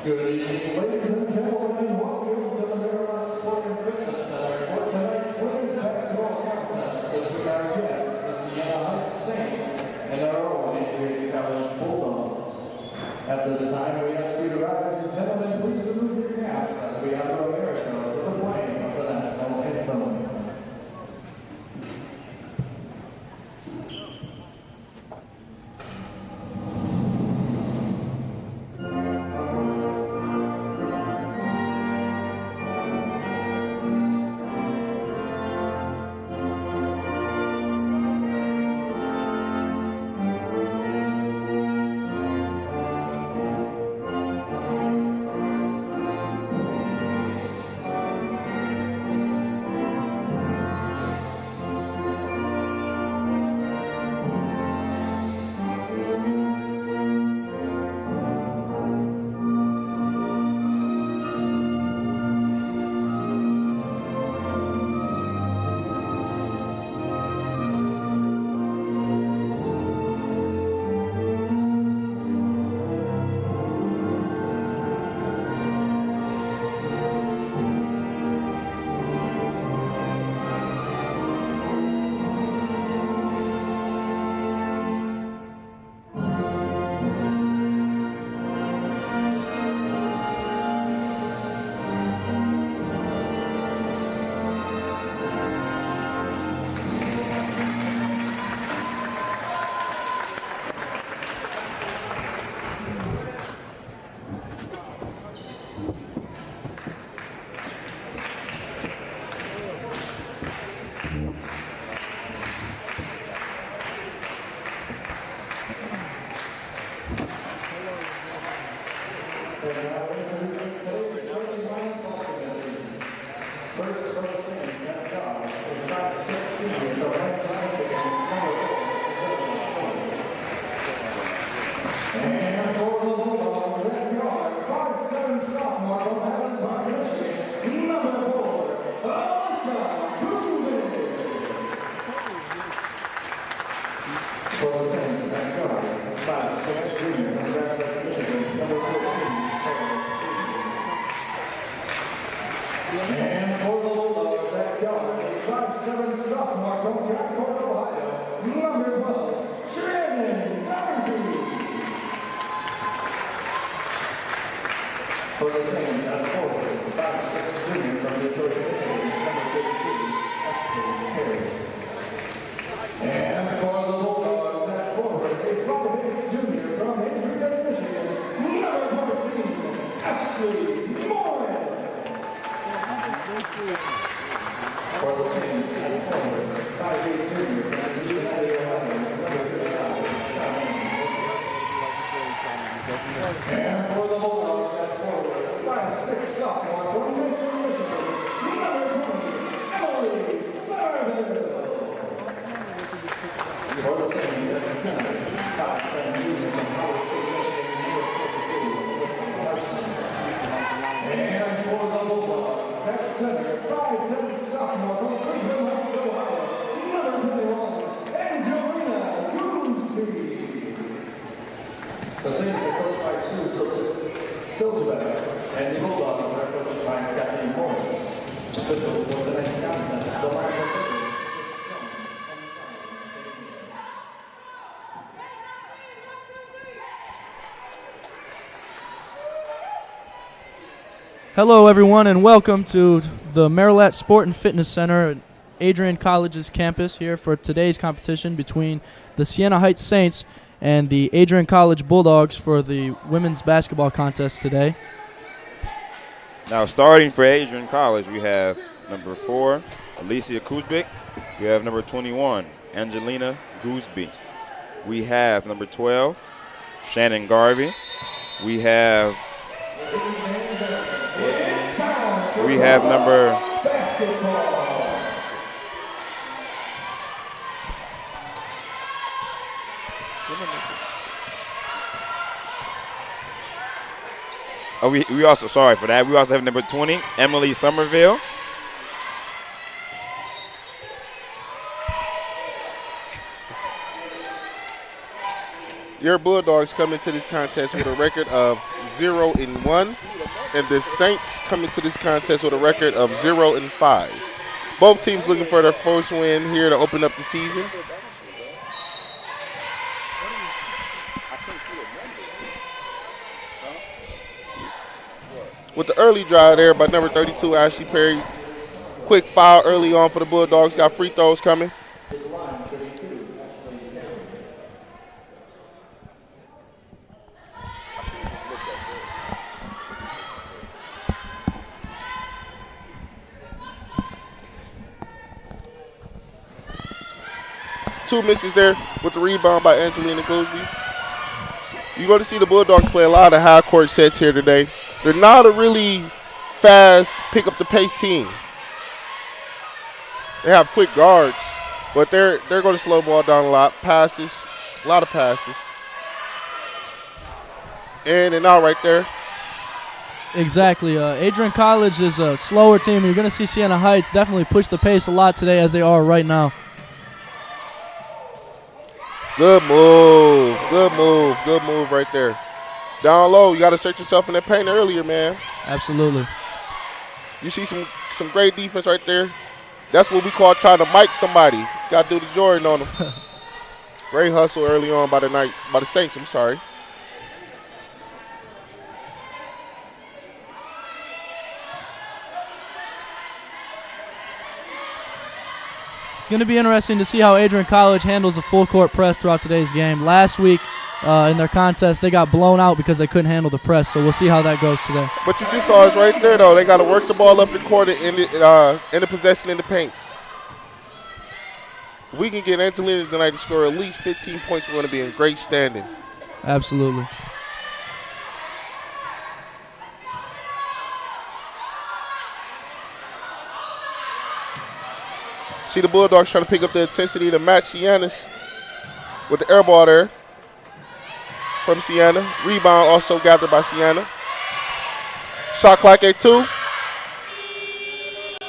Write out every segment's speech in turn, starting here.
Good evening, ladies and gentlemen. Welcome to the Merrilat Sport and Fitness Center for tonight's women's basketball contest between our guests, the Siena Heights Saints, and our own Adrian College Bulldogs. At this time, we ask you to rise, and gentlemen, please remove your caps as we honor America with the playing of the national anthem. For the Saints at forward, 5'6" junior from Detroit, Michigan, number 52, Adrian. And for the Bulldogs at forward, a 5'8" junior from Adrian, Michigan, number 14, Ashley Morris. For the Saints at forward, 5'8" junior from Cincinnati, Ohio, number 55, and for the Bulldogs at forward, 5'6" sophomore from Mason, Michigan, number 20, Emily Sarville. For the Saints at center, 5'10" junior from Howard City, Michigan, number 42, Alyssa Larson. And for the Bulldogs at center, 5'10" sophomore from Cleveland Heights, Ohio, number 21, Angelina Gooseby. The Saints are coached by Sue Silsbeck, and the Bulldogs are coached by Kathleen Morris. Officials for the next contest, the line of Hello, everyone, and welcome to the Merrilat Sport and Fitness Center at Adrian College's campus here for today's competition between the Siena Heights Saints and the Adrian College Bulldogs for the women's basketball contest today. Now, starting for Adrian College, we have number 4, Alicia Kuzbik. We have number 21, Angelina Gooseby. We have number 12, Shannon Garvey. We have number we also, sorry for that, we also have number 20, Emily Somerville. Your Bulldogs come into this contest with a record of 0-1, and the Saints come into this contest with a record of 0-5. Both teams looking for their first win here to open up the season. With the early drive there by number 32, Ashley Perry. Quick foul early on for the Bulldogs. Got free throws coming. Two misses there with the rebound by Angelina Goosby. You're going to see the Bulldogs play a lot of high court sets here today. They're not a really fast, pick up the pace team. They have quick guards, but they're going to slow ball down a lot. Passes, a lot of passes. In and out right there. Exactly. Adrian College is a slower team. You're going to see Siena Heights definitely push the pace a lot today as they are right now. Good move. Good move. Good move right there. Down low, you got to search yourself in that paint earlier, man. Absolutely. You see some great defense right there. That's what we call trying to mic somebody. Got to do the Jordan on them. Great hustle early on by the Saints, I'm sorry. It's going to be interesting to see how Adrian College handles a full court press throughout today's game. Last week in their contest, they got blown out because they couldn't handle the press, so we'll see how that goes today. But you just saw us right there, though. They got to work the ball up the court in the possession in the paint. If we can get Angelina tonight to score at least 15 points, we're going to be in great standing. Absolutely. See the Bulldogs trying to pick up the intensity to match Siena's with the air ball there from Siena. Rebound also gathered by Siena. Shot clock at 2.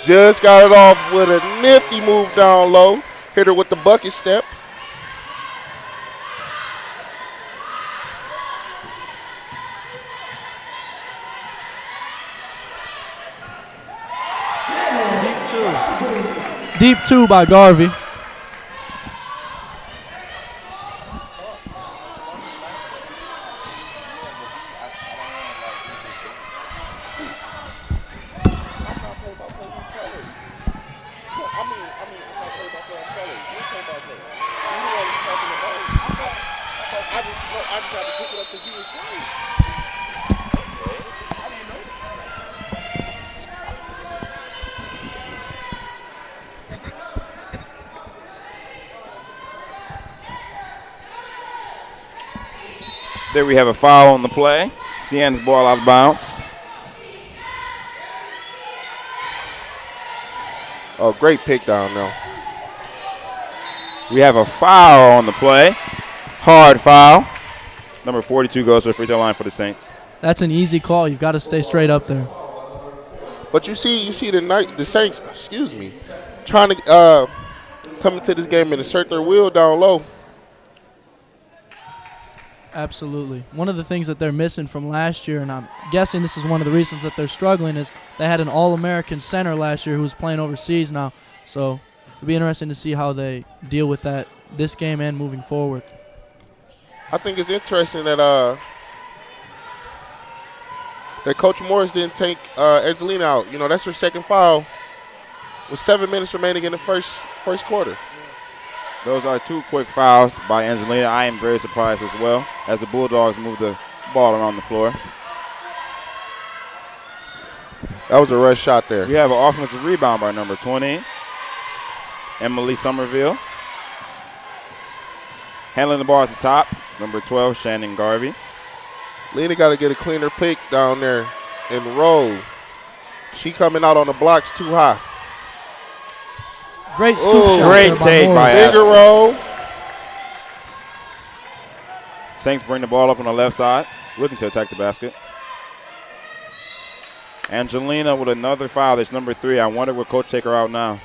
Just got it off with a nifty move down low. Hit her with the bucket step. Deep two by Garvey. There we have a foul on the play. Siena's ball out of bounds. Oh, great pick down now. We have a foul on the play. Hard foul. Number 42 goes to the free throw line for the Saints. That's an easy call. You've got to stay straight up there. But you see the Saints, trying to come into this game and assert their will down low. Absolutely. One of the things that they're missing from last year, and I'm guessing this is one of the reasons that they're struggling, is they had an All-American center last year who was playing overseas now. So it'll be interesting to see how they deal with that this game and moving forward. I think it's interesting that Coach Morris didn't take Angelina out. You know, that's her second foul with 7 minutes remaining in the first quarter. Those are two quick fouls by Angelina. I am very surprised as well as the Bulldogs move the ball around the floor. That was a rush shot there. We have an offensive rebound by number 20, Emily Somerville. Handling the ball at the top, number 12, Shannon Garvey. Lena got to get a cleaner pick down there and roll. She coming out on the blocks too high. Great scoop shot. Great take by Bigger roll. Saints bring the ball up on the left side, looking to attack the basket. Angelina with another foul. That's number 3. I wonder will Coach take her out now.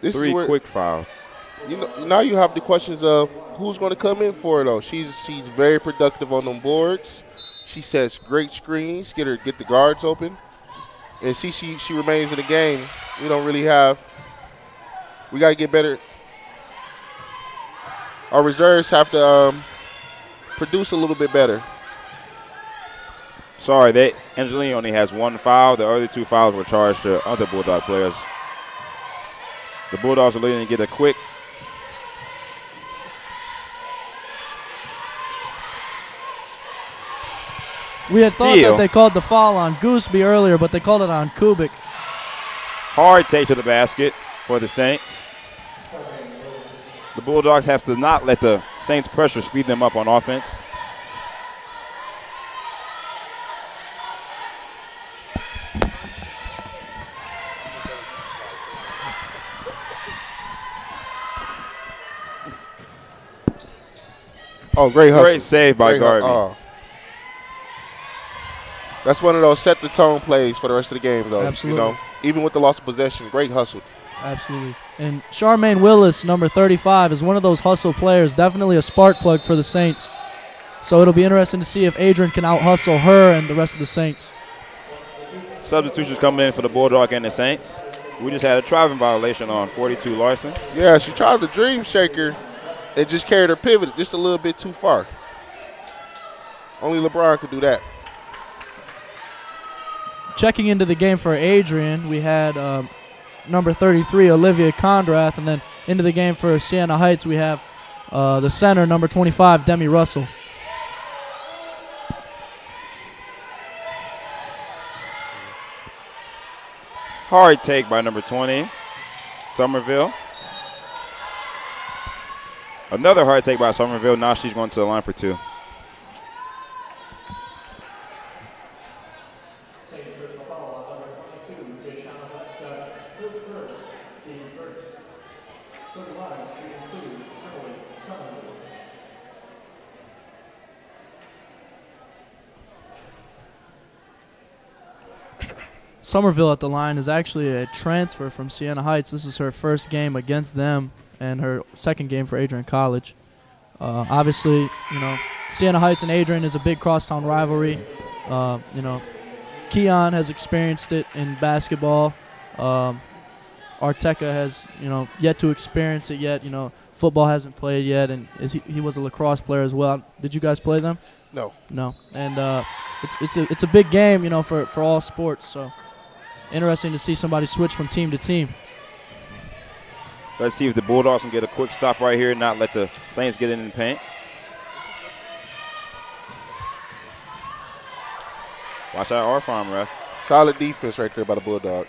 Three quick fouls. Now you have the questions of who's going to come in for her, though. She's very productive on them boards. She sets great screens, get the guards open, and she remains in the game. We don't really have. We got to get better. Our reserves have to produce a little bit better. Sorry, Angelina only has 1 foul. The other 2 fouls were charged to other Bulldog players. The Bulldogs are looking to get a quick. We had thought Steal. that they called the foul on Gooseby earlier, but they called it on Kubik. Hard take to the basket for the Saints. The Bulldogs have to not let the Saints pressure speed them up on offense. Oh, great hustle. Great save by Garvey. That's one of those set the tone plays for the rest of the game, though. Absolutely. You know, even with the loss of possession, great hustle. Absolutely. And Charmaine Willis, number 35, is one of those hustle players, definitely a spark plug for the Saints. So it'll be interesting to see if Adrian can out-hustle her and the rest of the Saints. Substitutions coming in for the Bulldog and the Saints. We just had a traveling violation on 42 Larson. Yeah, she tried the dream shaker and just carried her pivot just a little bit too far. Only LeBron could do that. Checking into the game for Adrian, we had number 33, Olivia Condrath, and then into the game for Siena Heights, we have the center, number 25, Demi Russell. Hard take by number 20, Somerville. Another hard take by Somerville. Now she's going to the line for 2. Somerville at the line is actually a transfer from Siena Heights. This is her first game against them and her second game for Adrian College. Obviously, you know, Siena Heights and Adrian is a big crosstown rivalry. You know, Keon has experienced it in basketball. Arteca has, you know, yet to experience it yet. You know, football hasn't played yet, and he was a lacrosse player as well. Did you guys play them? No. No. And it's a big game, you know, for all sports. So interesting to see somebody switch from team to team. Let's see if the Bulldogs can get a quick stop right here and not let the Saints get in the paint. Watch out, our farm ref. Solid defense right there by the Bulldogs.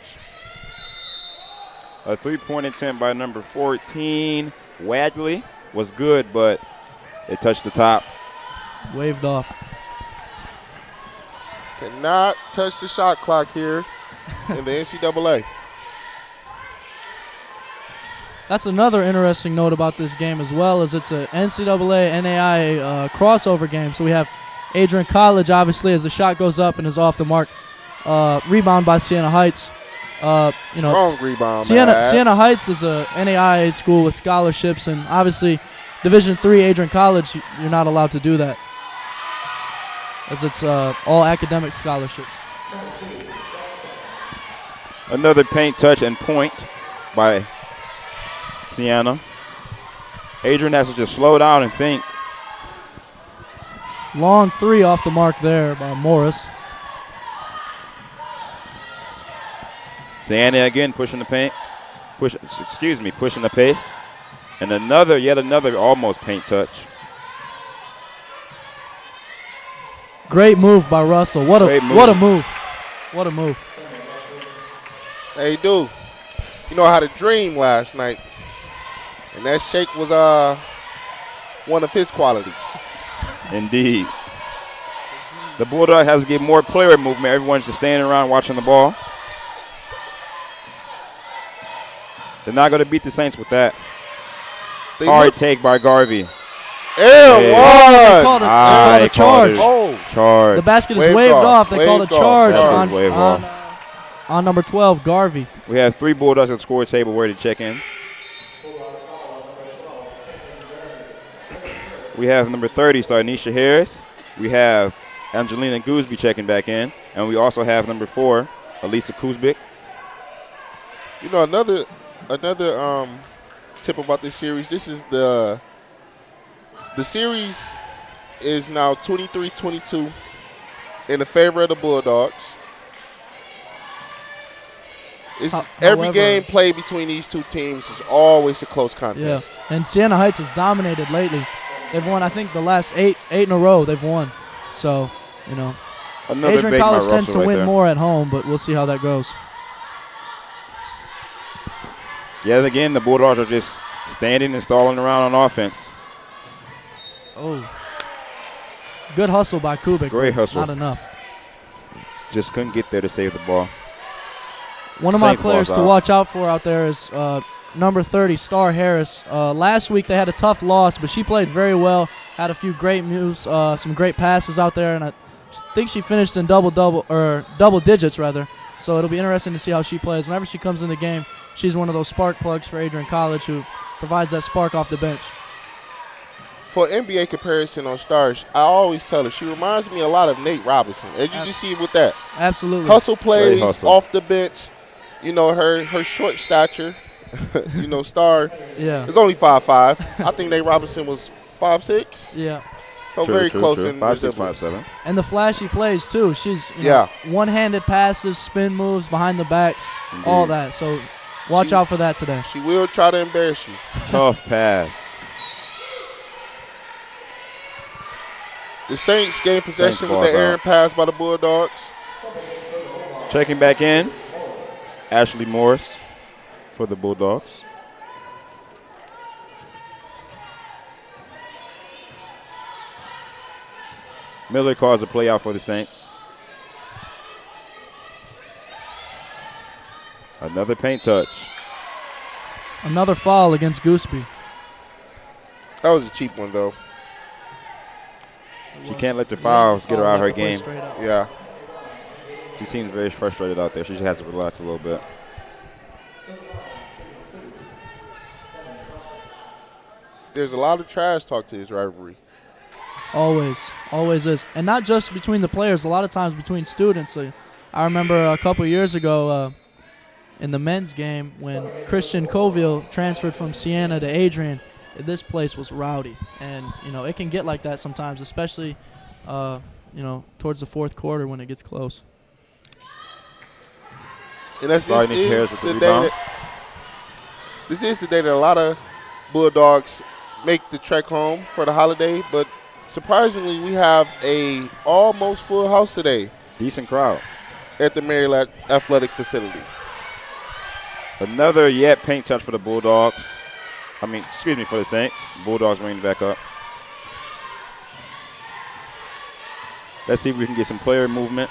A 3-point attempt by number 14, Wadley, was good, but it touched the top. Waved off. Cannot touch the shot clock here in the NCAA. That's another interesting note about this game as well, is it's a NCAA NAIA crossover game. So we have Adrian College, obviously, as the shot goes up and is off the mark. Rebound by Siena Heights. You know, strong rebound. Siena Heights is a NAIA school with scholarships, and obviously Division III Adrian College, you're not allowed to do that, as it's all academic scholarships. Another paint touch and point by Siena. Adrian has to just slow down and think. Long 3 off the mark there by Morris. Siena again pushing the paint. Pushing the pace. And yet another almost paint touch. Great move by Russell. What a move. What a move. Hey, dude. You know, I had a dream last night, and that shake was one of his qualities. Indeed. The Bulldog has to get more player movement. Everyone's just standing around watching the ball. They're not going to beat the Saints with that. Hard take by Garvey. They called a charge. Charge. The basket is waved off. They called a charge on number 12, Garvey. We have 3 Bulldogs at the score table ready to check in. We have number 30, Starnisha Harris. We have Angelina Gooseby checking back in. And we also have number 4, Elisa Kuzbik. You know, another tip about this series. This is the series is now 23-22 in the favor of the Bulldogs. Every game played between these two teams is always a close contest. Yeah, and Siena Heights has dominated lately. They've won, I think, the last eight in a row they've won. So, you know, Another Adrian big College Mount tends to Russell win right more at home, but we'll see how that goes. Yeah, again, the Bulldogs are just standing and stalling around on offense. Oh. Good hustle by Kubik. Great hustle. Not enough. Just couldn't get there to save the ball. One of my Saints players balls to out. watch out for out there is number 30, Star Harris. Last week they had a tough loss, but she played very well. Had a few great moves, some great passes out there, and I think she finished in double digits rather. So it'll be interesting to see how she plays. Whenever she comes in the game, she's one of those spark plugs for Adrian College who provides that spark off the bench. For NBA comparison on stars, I always tell her she reminds me a lot of Nate Robinson. As you just see with that. Absolutely. Hustle plays hustle. off the bench. You know, her short stature. You know, Star Yeah. is only 5'5". I think Nate Robinson was 5'6". Yeah. So True, very true, close true. in 5'6", resemblance. 5'7". And the flashy plays too. She's one-handed passes, spin moves, behind the backs, all Indeed. that. So watch out for that today. She will try to embarrass you. Tough pass. The Saints gain possession with balls the errant out. pass by the Bulldogs. Checking back in, Ashley Morris for the Bulldogs. Miller calls a play out for the Saints. Another paint touch. Another foul against Gooseby. That was a cheap one, though. She can't let the fouls get her out of her game. Yeah. She seems very frustrated out there. She just has to relax a little bit. There's a lot of trash talk to this rivalry. Always is. And not just between the players, a lot of times between students. I remember a couple years ago in the men's game when Christian Coville transferred from Siena to Adrian, this place was rowdy. And, you know, it can get like that sometimes, especially, towards the fourth quarter when it gets close. And that's Sorry, this Nisha is Harris with the the rebound. day this is the day that a lot of Bulldogs make the trek home for the holiday, but surprisingly, we have a almost full house today Decent crowd. at the Merrilat Athletic Facility. Another paint touch for the Bulldogs. For the Saints. Bulldogs bring it back up. Let's see if we can get some player movement.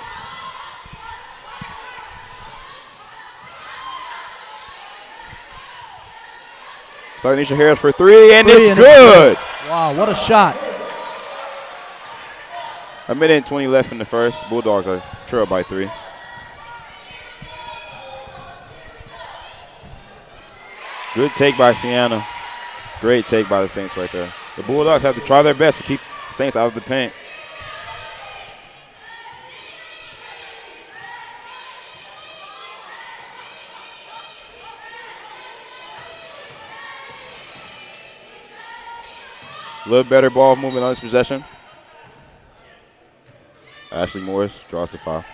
Starnisha Harris for three, and it's good. Wow, what a shot. A minute and 20 left in the first. Bulldogs are trailed by 3. Good take by Siena. Great take by the Saints right there. The Bulldogs have to try their best to keep Saints out of the paint. A little better ball movement on this possession. Ashley Morris draws the foul.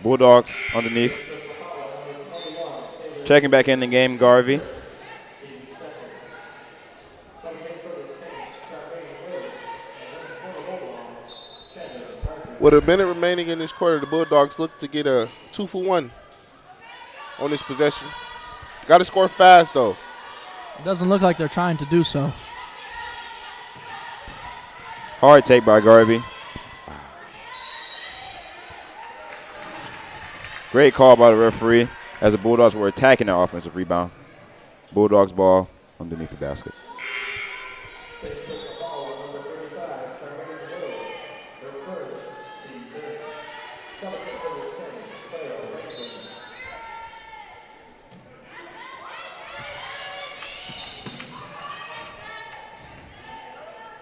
Bulldogs underneath. Checking back in the game, Garvey. With a minute remaining in this quarter, the Bulldogs look to get a 2-for-1 on this possession. Got to score fast, though. It doesn't look like they're trying to do so. Hard take by Garvey. Great call by the referee as the Bulldogs were attacking the offensive rebound. Bulldogs ball underneath the basket.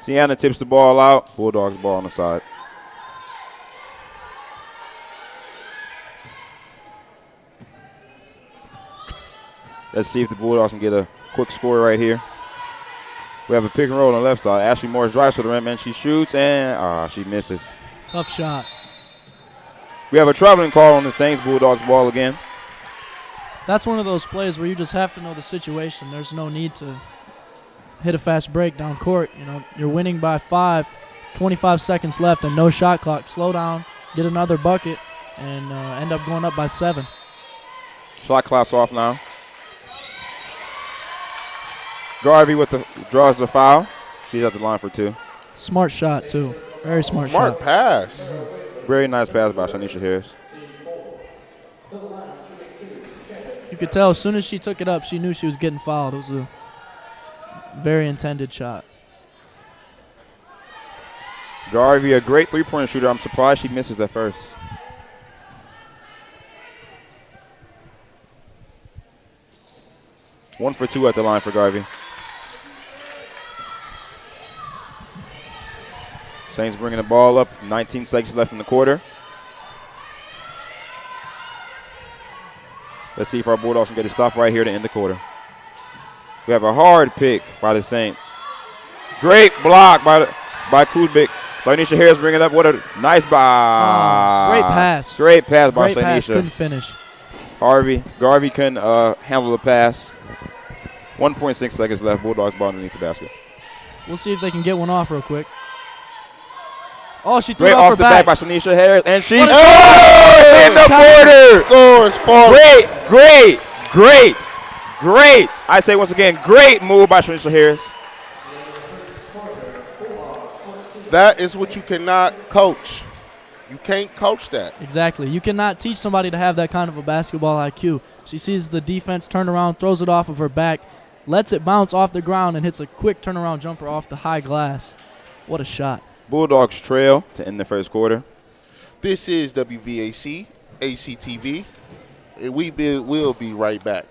Siena tips the ball out. Bulldogs ball on the side. Let's see if the Bulldogs can get a quick score right here. We have a pick and roll on the left side. Ashley Morris drives to the rim and she shoots and she misses. Tough shot. We have a traveling call on the Saints Bulldogs ball again. That's one of those plays where you just have to know the situation. There's no need to hit a fast break down court. You know, you're winning by 5, 25 seconds left and no shot clock. Slow down, get another bucket, and end up going up by 7. Shot clock's off now. Garvey draws the foul. She's at the line for 2. Smart shot, too. Very smart shot. Smart pass. Very nice pass by Shanisha Harris. You could tell as soon as she took it up, she knew she was getting fouled. It was a very intended shot. Garvey, a great three-point shooter. I'm surprised she misses at first. One for 2 at the line for Garvey. Saints bringing the ball up. 19 seconds left in the quarter. Let's see if our Bulldogs can get a stop right here to end the quarter. We have a hard pick by the Saints. Great block by Kuzbik. Synisha Harris bringing it up. What a nice Great pass. Great pass by Great pass. Synisha. Couldn't finish. Garvey couldn't handle the pass. 1.6 seconds left. Bulldogs ball underneath the basket. We'll see if they can get one off real quick. Oh, she threw Great it off off her the back. back by Synisha Harris, and she What a- scores in the quarter. Scores falling. Great. I say once again, great move by Synisha Harris. That is what you cannot coach. You can't coach that. Exactly. You cannot teach somebody to have that kind of a basketball IQ. She sees the defense turn around, throws it off of her back, lets it bounce off the ground, and hits a quick turnaround jumper off the high glass. What a shot. Bulldogs trail to end the first quarter. This is WVAC, ACTV, and we'll be right back.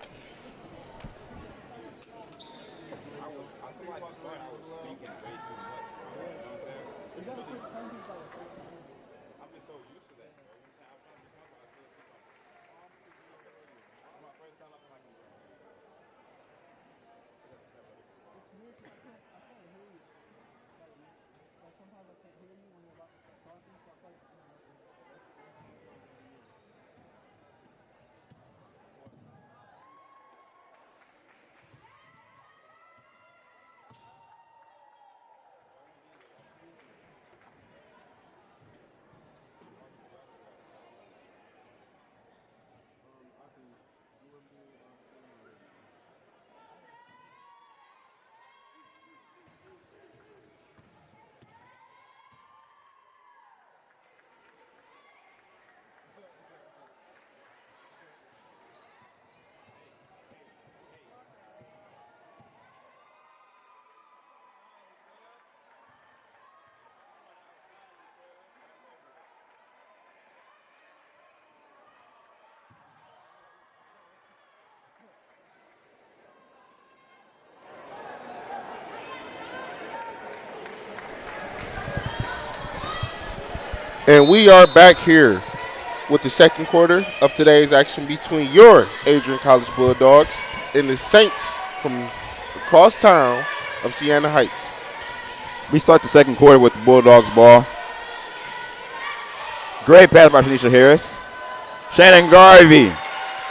And we are back here with the second quarter of today's action between your Adrian College Bulldogs and the Saints from across town of Siena Heights. We start the second quarter with the Bulldogs ball. Great pass by Synisha Harris. Shannon Garvey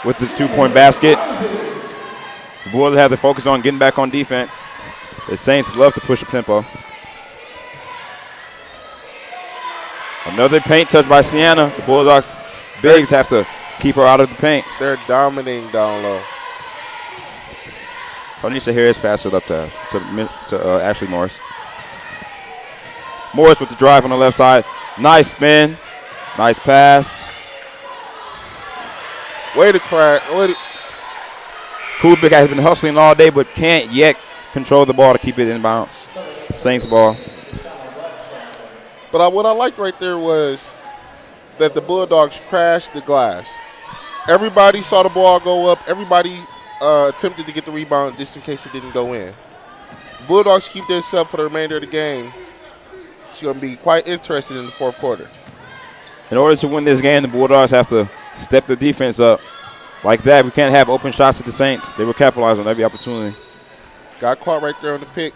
with the 2-point basket. The Bulldogs have the focus on getting back on defense. The Saints love to push the tempo. Another paint touch by Siena. The Bulldogs bigs have to keep her out of the paint. They're dominating down low. Synisha Harris passed it up to Ashley Morris. Morris with the drive on the left side. Nice spin. Nice pass. Way to crack. Kubik has been hustling all day but can't yet control the ball to keep it in bounds. Saints ball. But what I liked right there was that the Bulldogs crashed the glass. Everybody saw the ball go up. Everybody attempted to get the rebound just in case it didn't go in. Bulldogs keep this up for the remainder of the game. It's going to be quite interesting in the fourth quarter. In order to win this game, the Bulldogs have to step the defense up like that. We can't have open shots at the Saints. They will capitalize on every opportunity. Got caught right there on the pick.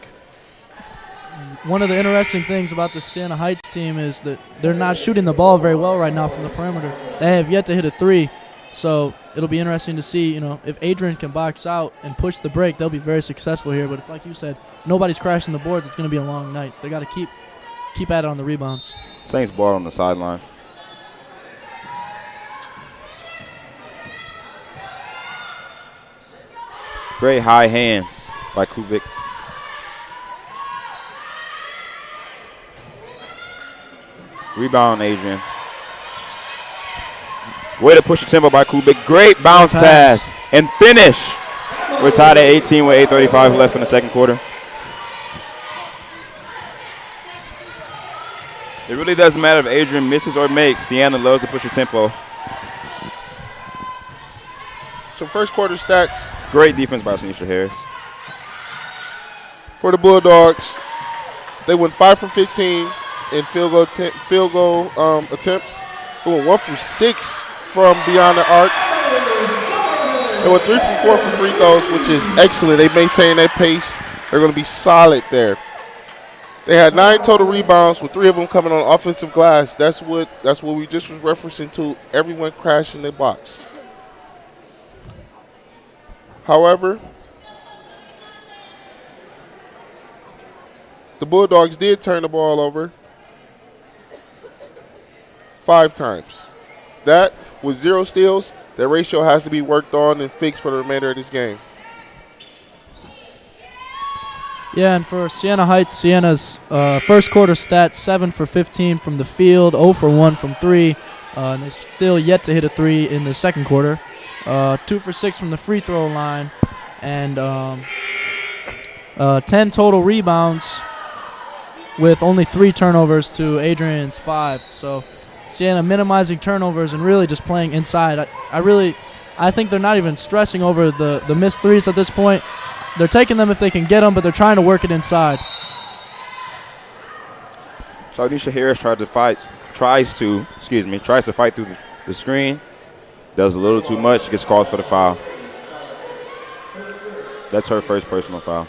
One of the interesting things about the Siena Heights team is that they're not shooting the ball very well right now from the perimeter. They have yet to hit a three, so it'll be interesting to see, if Adrian can box out and push the break, they'll be very successful here. But if, like you said, nobody's crashing the boards, it's going to be a long night. So they got to keep at it on the rebounds. Saints ball on the sideline. Great high hands by Kubik. Rebound, Adrian. Way to push the tempo by Kubik. Great bounce pass and finish. We're tied at 18 with 8:35 left in the second quarter. It really doesn't matter if Adrian misses or makes. Siena loves to push the tempo. Some first quarter stats. Great defense by Tanisha Harris. For the Bulldogs, they went 5 for 15 in field goal attempts. They went 1 for 6 from beyond the arc. They went 3 for 4 for free throws, which is excellent. They maintain that pace. They're going to be solid there. They had 9 total rebounds, with 3 of them coming on offensive glass. That's what we just was referencing to. Everyone crashing their box. However, the Bulldogs did turn the ball over 5 times. That, with 0 steals, that ratio has to be worked on and fixed for the remainder of this game. Yeah, and for Siena Heights, Siena's first quarter stats, 7 for 15 from the field, 0 for 1 from 3. And they still yet to hit a 3 in the second quarter. 2 for 6 from the free throw line, and 10 total rebounds with only 3 turnovers to Adrian's 5. So Siena minimizing turnovers and really just playing inside. I think they're not even stressing over the missed threes at this point. They're taking them if they can get them, but they're trying to work it inside. So Anisha Harris tries to fight through the screen. Does a little too much, gets called for the foul. That's her first personal foul.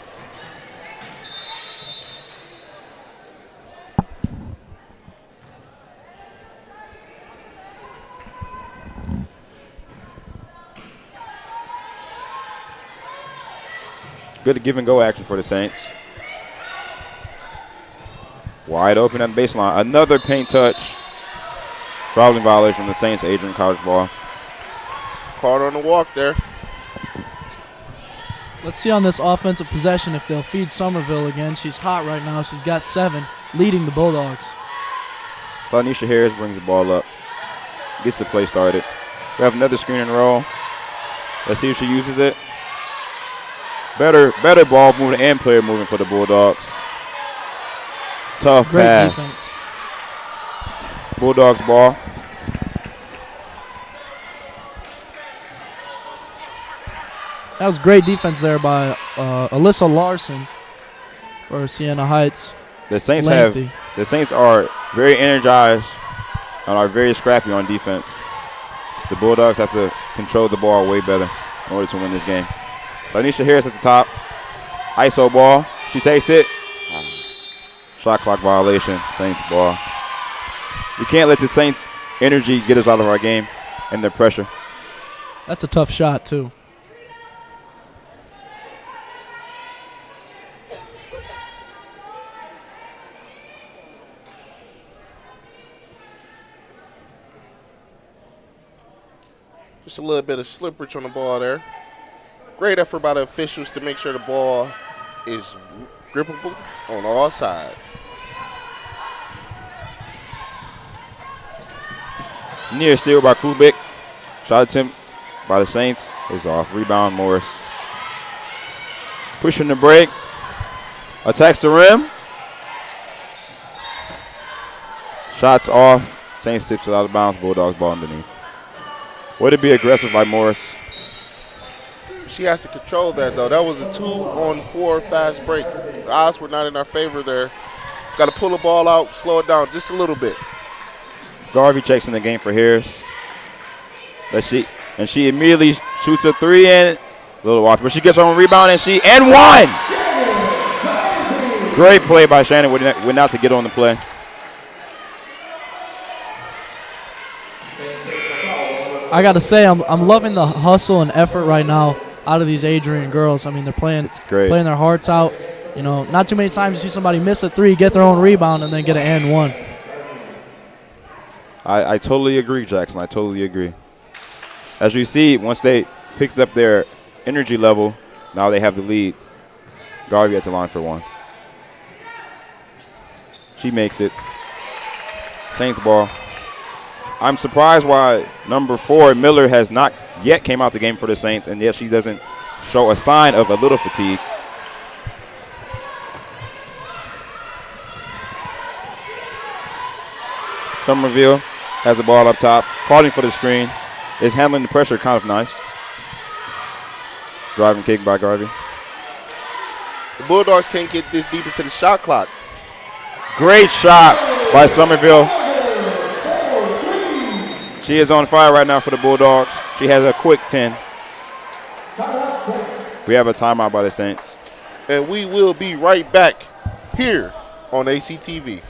Good give and go action for the Saints. Wide open at the baseline. Another paint touch. Traveling violation from the Saints. Adrian College ball. Caught on the walk there. Let's see on this offensive possession if they'll feed Somerville again. She's hot right now. She's got 7, leading the Bulldogs. So Anisha Harris brings the ball up. Gets the play started. We have another screen and roll. Let's see if she uses it. Better ball movement and player movement for the Bulldogs. Tough Great pass. defense. Bulldogs ball. That was great defense there by Alyssa Larson for Siena Heights. The Saints Lengthy. are very energized and are very scrappy on defense. The Bulldogs have to control the ball way better in order to win this game. Tanisha Harris at the top. ISO ball. She takes it. Shot clock violation. Saints ball. We can't let the Saints' energy get us out of our game and their pressure. That's a tough shot, too. Just a little bit of slippage on the ball there. Great effort by the officials to make sure the ball is grippable on all sides. Near steal by Kubik. Shot attempt by the Saints is off. Rebound Morris. Pushing the break. Attacks the rim. Shots off. Saints tips it out of bounds. Bulldogs ball underneath. Way to be aggressive by Morris. She has to control that, though. That was a 2-on-4 fast break. The odds were not in our favor there. Got to pull the ball out, slow it down just a little bit. Garvey checks in the game for Harris. And she immediately shoots a three and a little off, but she gets her own rebound and one. Great play by Shannon. Went out to get on the play. I got to say, I'm loving the hustle and effort right now out of these Adrian girls. I mean, they're playing their hearts out. You know, not too many times you see somebody miss a three, get their own rebound, and then get an and one. I totally agree, Jackson. I totally agree. As you see, once they picked up their energy level, now they have the lead. Garvey at the line for one. She makes it. Saints ball. I'm surprised why number 4, Miller, has not yet came out the game for the Saints, and yet she doesn't show a sign of a little fatigue. Somerville has the ball up top, calling for the screen, is handling the pressure kind of nice. Driving kick by Garvey. The Bulldogs can't get this deep into the shot clock. Great shot by Somerville. She is on fire right now for the Bulldogs. She has a quick 10. We have a timeout by the Saints. And we will be right back here on ACTV.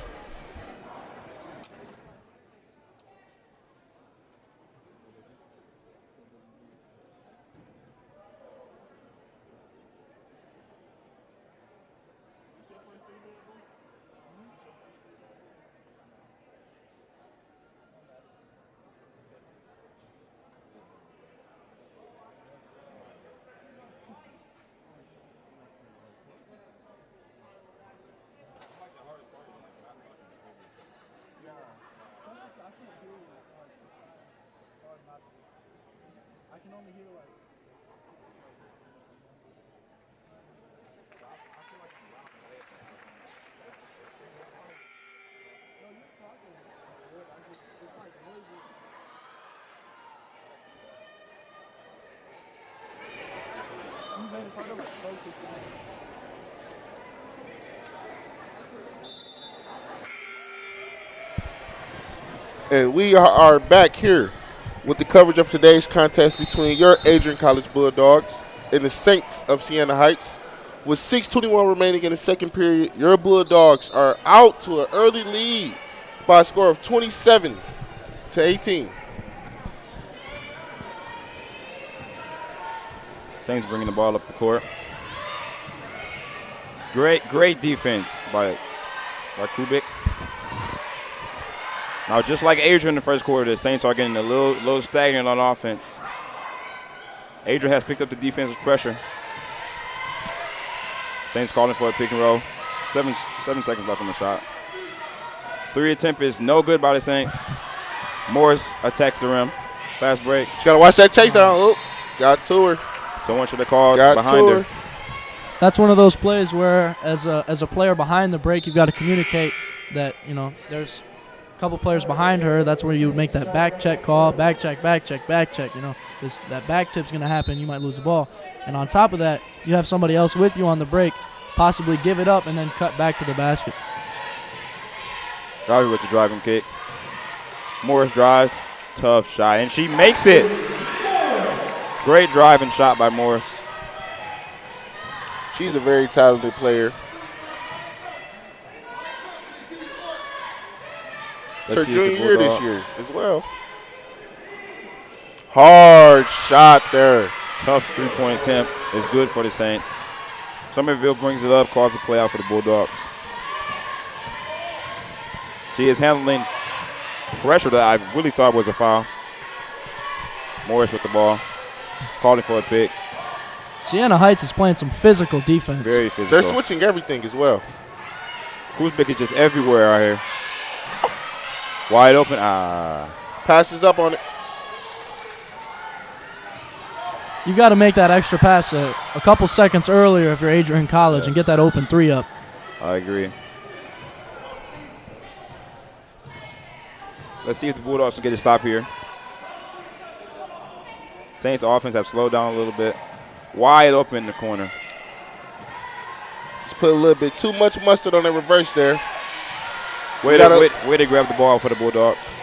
And we are back here with the coverage of today's contest between your Adrian College Bulldogs and the Saints of Siena Heights. With 6:21 remaining in the second period, your Bulldogs are out to an early lead by a score of 27-18. Saints bringing the ball up the court. Great defense by Kubik. Now, just like Adrian in the first quarter, the Saints are getting a little stagnant on offense. Adrian has picked up the defensive pressure. Saints calling for a pick and roll. Seven seconds left on the shot. Three attempt is no good by the Saints. Morris attacks the rim. Fast break. She got to watch that chase down. Oh, got to her. Someone should have called Got behind to her. That's one of those plays where, as a player behind the break, you've got to communicate that, you know, there's a couple players behind her. That's where you would make that back check call, back check. You know, that back tip's going to happen. You might lose the ball. And on top of that, you have somebody else with you on the break, possibly give it up and then cut back to the basket. Garvey with the driving kick. Morris drives. Tough shot. And she makes it. Great driving shot by Morris. She's a very talented player. It's her junior year this year as well. Hard shot there. Tough three-point attempt is good for the Saints. Somerville brings it up, calls the play out for the Bulldogs. She is handling pressure that I really thought was a foul. Morris with the ball, calling for a pick. Siena Heights is playing some physical defense. Very physical. They're switching everything as well. Kuzbek is just everywhere out here. Wide open. Passes up on it. You've got to make that extra pass a couple seconds earlier if you're Adrian College and get that open three up. I agree. Let's see if the Bulldogs can get a stop here. Saints offense have slowed down a little bit. wide open in the corner. Just put a little bit too much mustard on the reverse there. Way to grab the ball for the Bulldogs.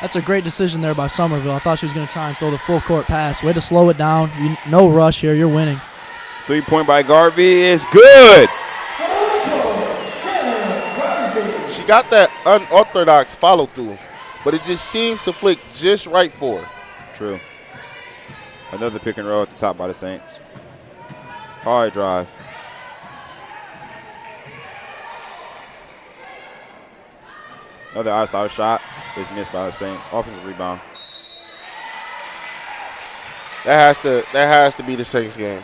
That's a great decision there by Somerville. I thought she was going to try and throw the full court pass. Way to slow it down. No rush here. You're winning. 3-point by Garvey is good. She got that unorthodox follow through, but it just seems to flick just right for her. True. Another pick and roll at the top by the Saints. Hard drive. Another outside shot is missed by the Saints. Offensive rebound. That has to be the Saints game.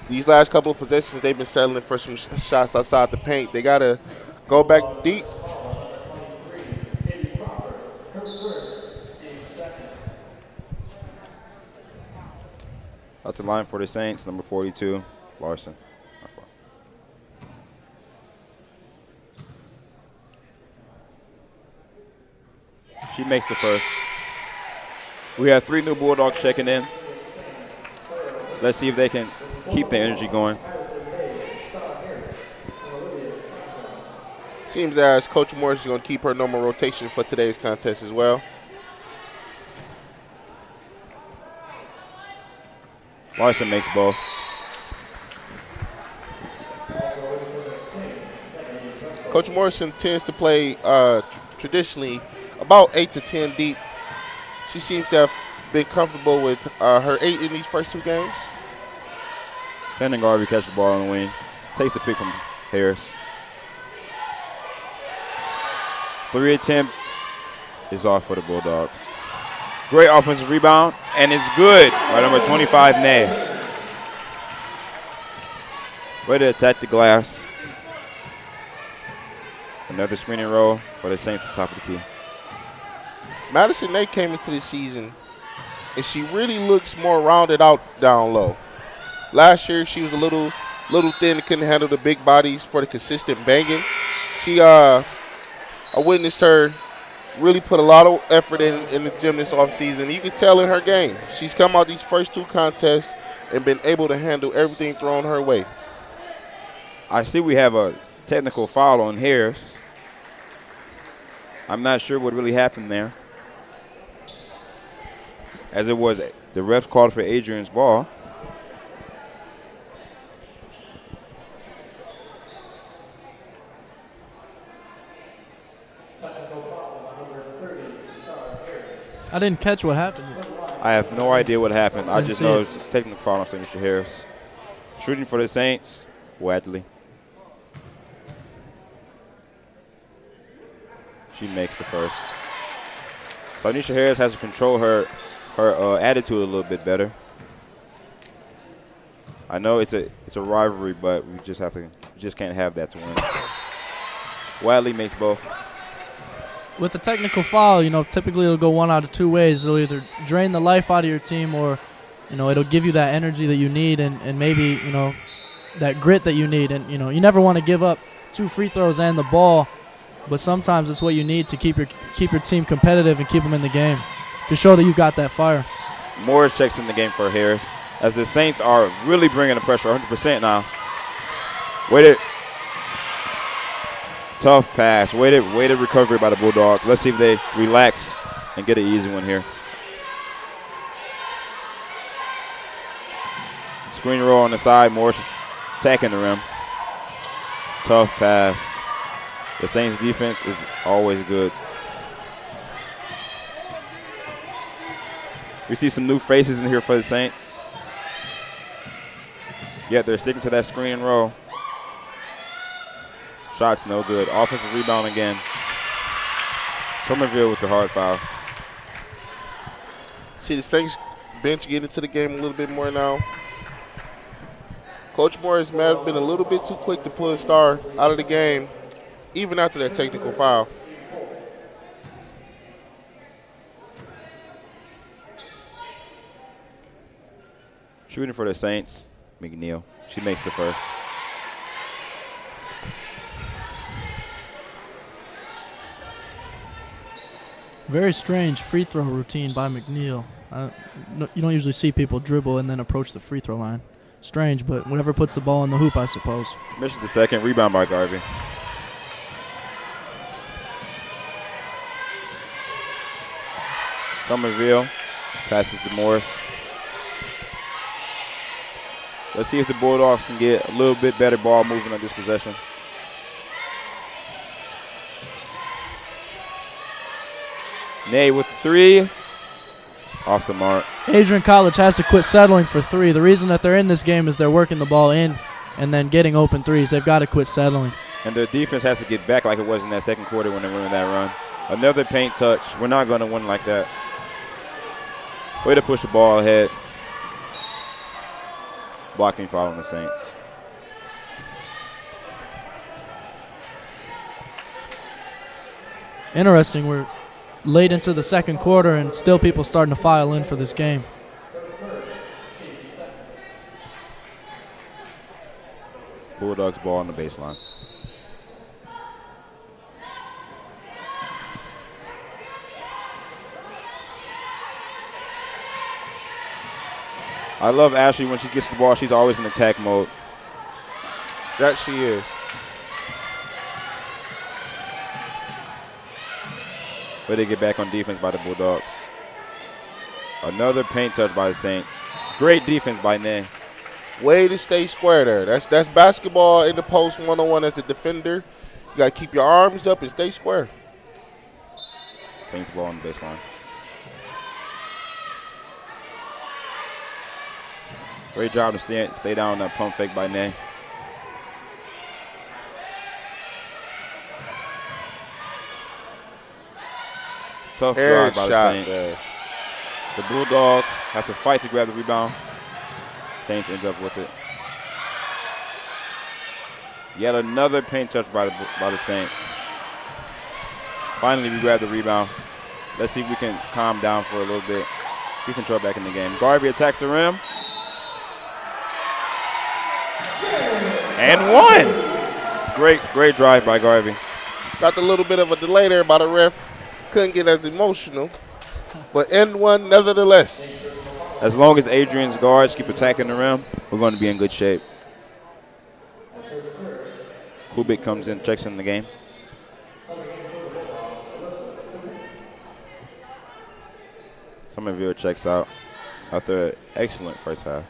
These last couple of possessions, they've been settling for some shots outside the paint. They got to go back deep. Out the line for the Saints, number 42, Larson. She makes the first. We have 3 new Bulldogs checking in. Let's see if they can keep the energy going. Seems as Coach Morris is going to keep her normal rotation for today's contest as well. Larson makes both. Coach Morrison tends to play traditionally about 8 to 10 deep. She seems to have been comfortable with her 8 in these first 2 games. Shannon Garvey catches the ball on the wing. Takes the pick from Harris. 3 attempt is off for the Bulldogs. Great offensive rebound, and it's good by number 25, Nay. Way to attack the glass. Another screening roll for the Saints at the top of the key. Madison Nay came into this season, and she really looks more rounded out down low. Last year, she was a little thin and couldn't handle the big bodies for the consistent banging. I witnessed her really put a lot of effort in the gym this offseason. You can tell in her game. She's come out these first 2 contests and been able to handle everything thrown her way. I see we have a technical foul on Harris. I'm not sure what really happened there. As it was, the refs called for Adrian's ball. I didn't catch what happened. I have no idea what happened. I just see know it. it's a technical foul on Mr. Harris. Shooting for the Saints, Wadley. She makes the first. So Anisha Harris has to control her attitude a little bit better. I know it's a rivalry, but we just can't have that to win. Wadley makes both. With a technical foul, typically it'll go one out of 2 ways. It'll either drain the life out of your team, or, it'll give you that energy that you need, and maybe, that grit that you need. And, you never want to give up 2 free throws and the ball, but sometimes it's what you need to keep your team competitive and keep them in the game, to show that you got that fire. Morris checks in the game for Harris, as the Saints are really bringing the pressure 100% now. Tough pass. Way to recovery by the Bulldogs. Let's see if they relax and get an easy one here. Screen roll on the side. Morris attacking the rim. Tough pass. The Saints defense is always good. We see some new faces in here for the Saints. Yet they're sticking to that screen and roll. Shots no good. Offensive rebound again. Somerville with the hard foul. See the Saints bench get into the game a little bit more now. Coach Morris may have been a little bit too quick to pull a star out of the game, even after that technical foul. Shooting for the Saints, McNeil. She makes the first. Very strange free throw routine by McNeil. You don't usually see people dribble and then approach the free throw line. Strange, but whatever puts the ball in the hoop, I suppose. Misses the second. Rebound by Garvey. Somerville passes to Morris. Let's see if the Bulldogs can get a little bit better ball movement on this possession. Nay with 3. Off the mark. Adrian College has to quit settling for 3. The reason that they're in this game is they're working the ball in and then getting open threes. They've got to quit settling. And their defense has to get back like it was in that second quarter when they were in that run. Another paint touch. We're not going to win like that. Way to push the ball ahead. Blocking foul on the Saints. Interesting. We're late into the second quarter and still people starting to file in for this game. Bulldogs ball on the baseline. I love Ashley when she gets the ball. She's always in attack mode. That she is. Way to get back on defense by the Bulldogs. Another paint touch by the Saints. Great defense by Nay. Way to stay square there. That's basketball in the post one-on-one as a defender. You got to keep your arms up and stay square. Saints ball on the baseline. Great job to stay down on that pump fake by Nay. Tough drive by the Saints. There. The Bulldogs have to fight to grab the rebound. Saints end up with it. Yet another paint touch by the Saints. Finally, we grab the rebound. Let's see if we can calm down for a little bit. Get control back in the game. Garvey attacks the rim. And one. Great drive by Garvey. Got a little bit of a delay there by the ref. Couldn't get as emotional. But end one nevertheless. As long as Adrian's guards keep attacking the rim, we're going to be in good shape. Kubik comes in, checks in the game. Somerville checks out after an excellent first half.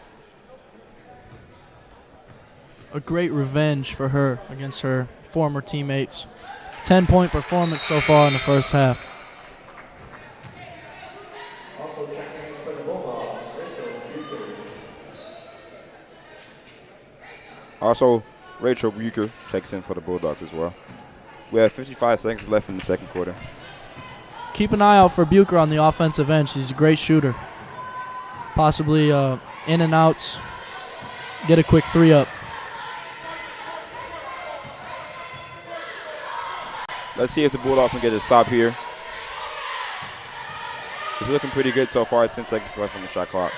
A great revenge for her against her former teammates. 10-point performance so far in the first half. Also, Rachel Bucher checks in for the Bulldogs as well. We have 55 seconds left in the second quarter. Keep an eye out for Bucher on the offensive end. She's a great shooter. Possibly in and outs. Get a quick 3 up. Let's see if the Bulldogs can get a stop here. It's looking pretty good so far. 10 seconds left on the shot clock.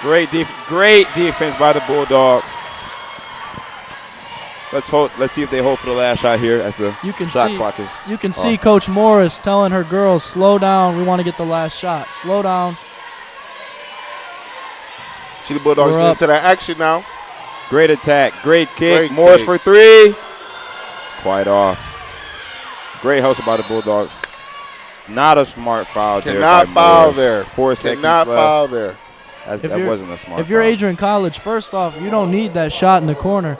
Great defense by the Bulldogs. Let's see if they hold for the last shot here as the shot clock is You can off. see Coach Morris telling her girls, slow down. We want to get the last shot. Slow down. See the Bulldogs get into that action now. Great attack. Great kick. Great Morris kick. for 3. It's quite off. Great hustle by the Bulldogs. Not a smart foul there. Cannot by foul Morris. there. 4 seconds Cannot left. foul there. That wasn't a smart If you're foul. Adrian College, first off, you don't need that shot in the corner.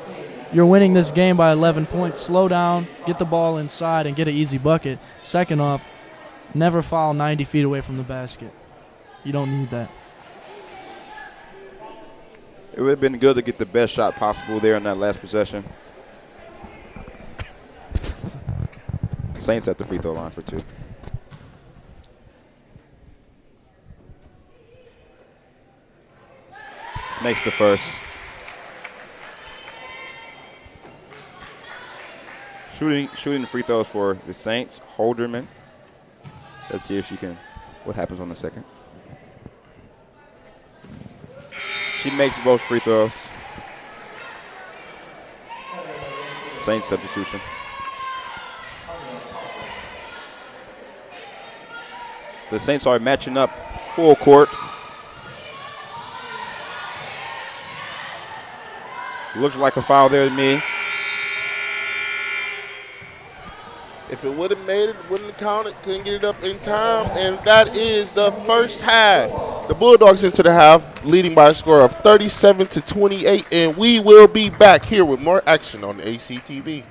You're winning this game by 11 points. Slow down, get the ball inside, and get an easy bucket. Second off, never foul 90 feet away from the basket. You don't need that. It would have been good to get the best shot possible there in that last possession. Saints at the free throw line for 2. Makes the first. Shooting free throws for the Saints. Holderman. Let's see if she can. What happens on the second? She makes both free throws. Saints substitution. The Saints are matching up full court. Looks like a foul there to me. If it would have made it, wouldn't have counted, couldn't get it up in time, and that is the first half. The Bulldogs into the half, leading by a score of 37-28, and we will be back here with more action on the ACTV.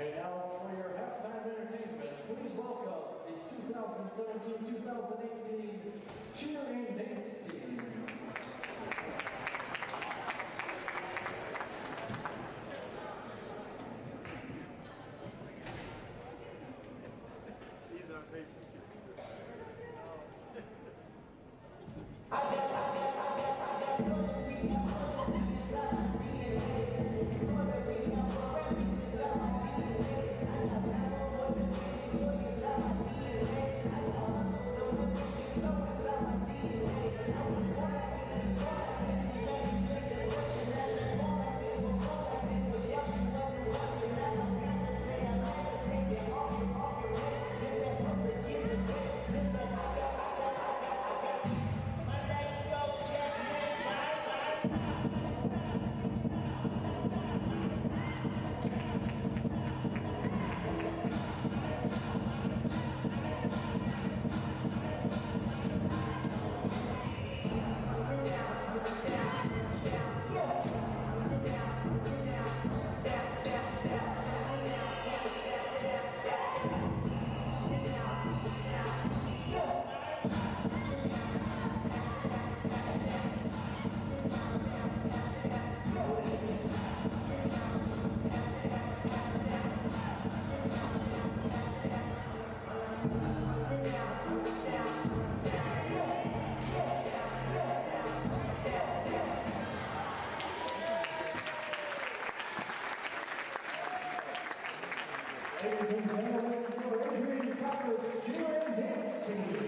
And now for your halftime entertainment, please welcome the 2017-2018 cheer and dance team. Ladies and gentlemen, your Adrian College cheer and dance team.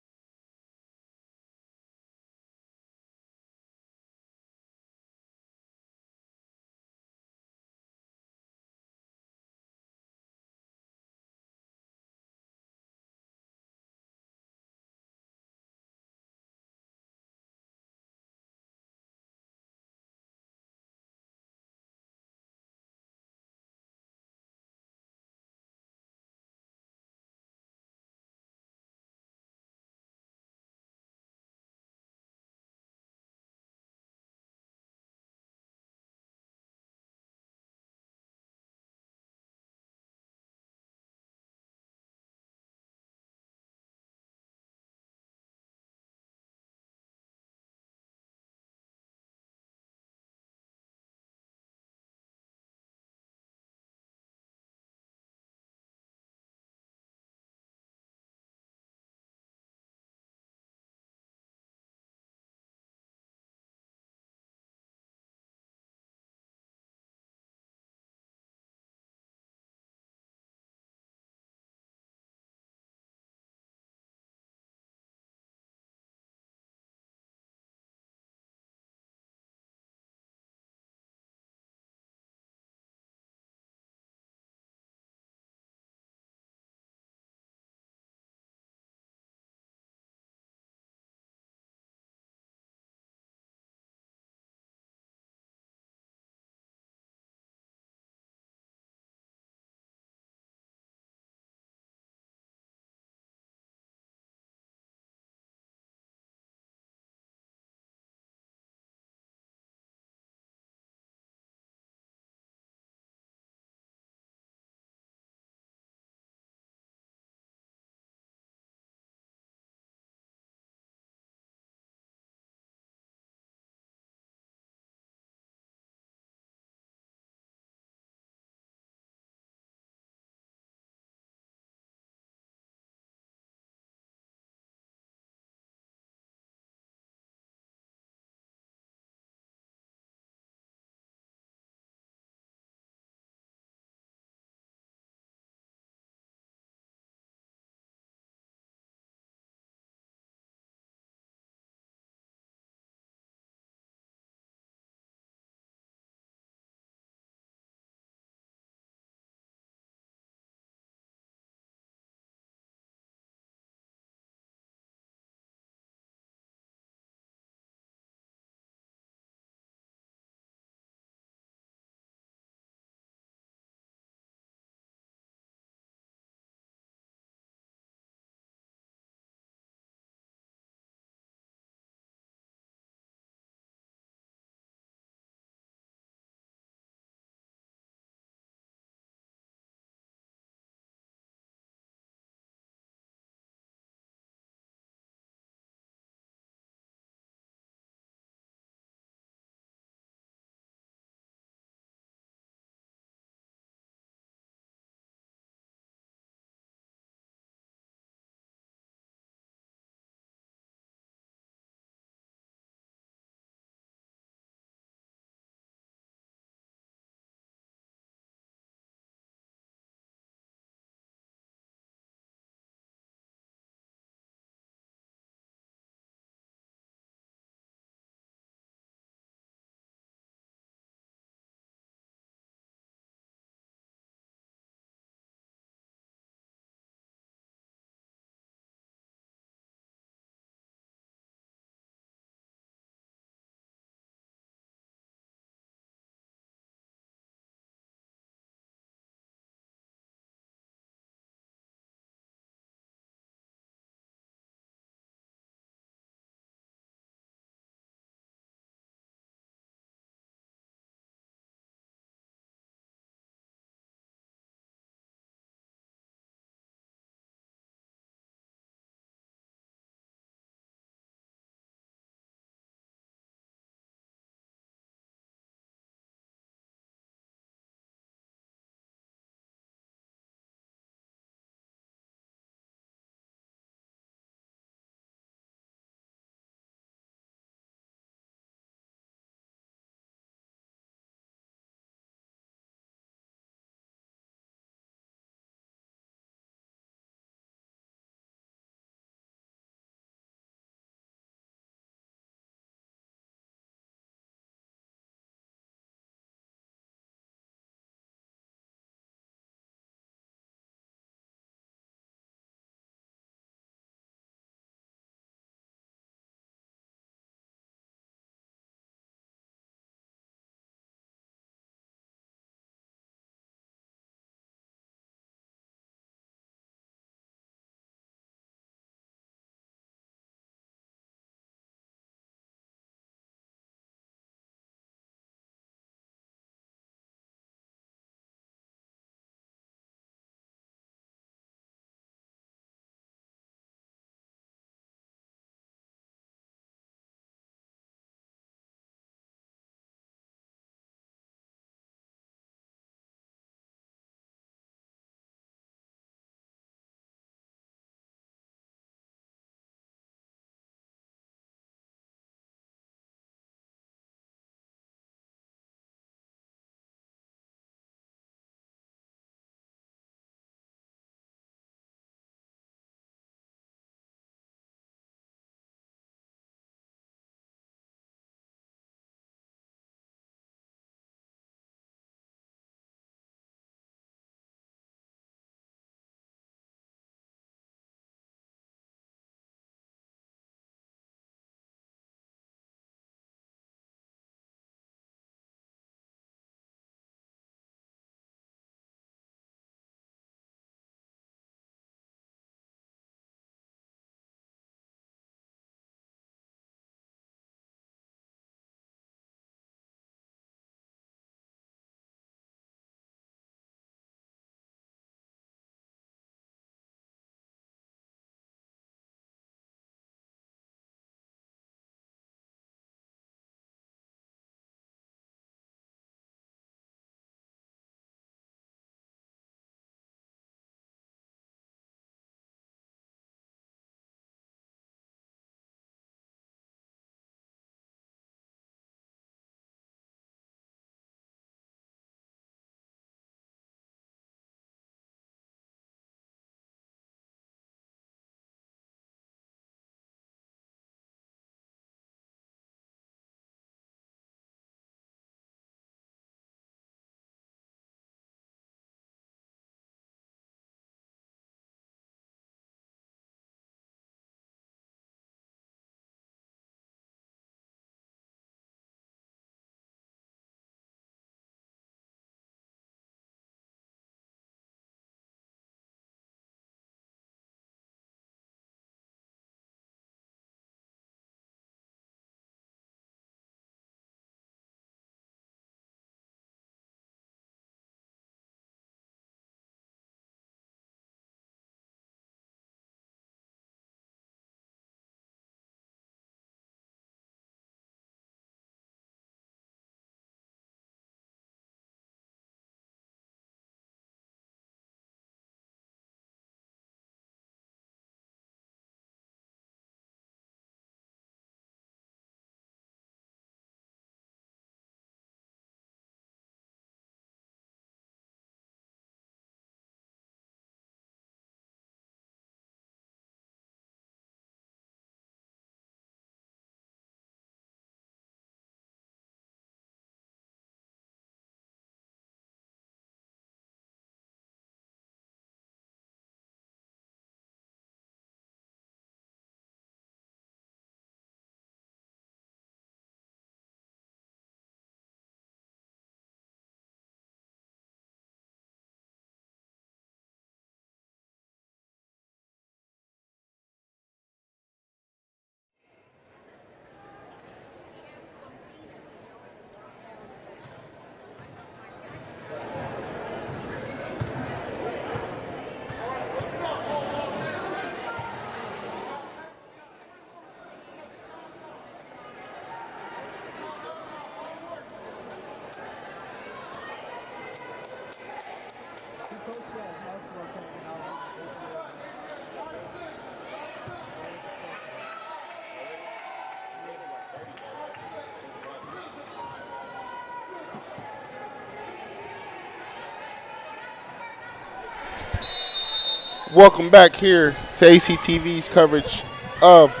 Welcome back here to ACTV's coverage of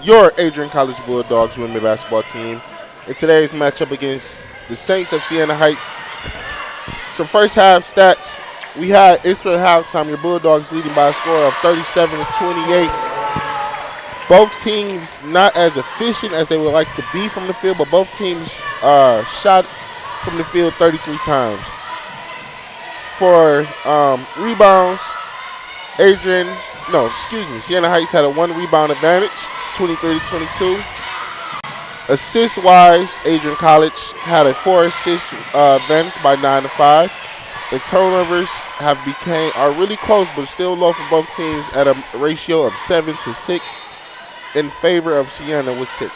your Adrian College Bulldogs women basketball team. In today's matchup against the Saints of Siena Heights. Some first half stats. We had entering halftime, your Bulldogs leading by a score of 37-28. Both teams not as efficient as they would like to be from the field, but both teams shot from the field 33 times. For rebounds, Siena Heights had a 1 rebound advantage, 23-22. Assist-wise, Adrian College had a 4 assist advantage by 9-5. And turnovers are really close, but still low for both teams at a ratio of 7-6 in favor of Siena with 6.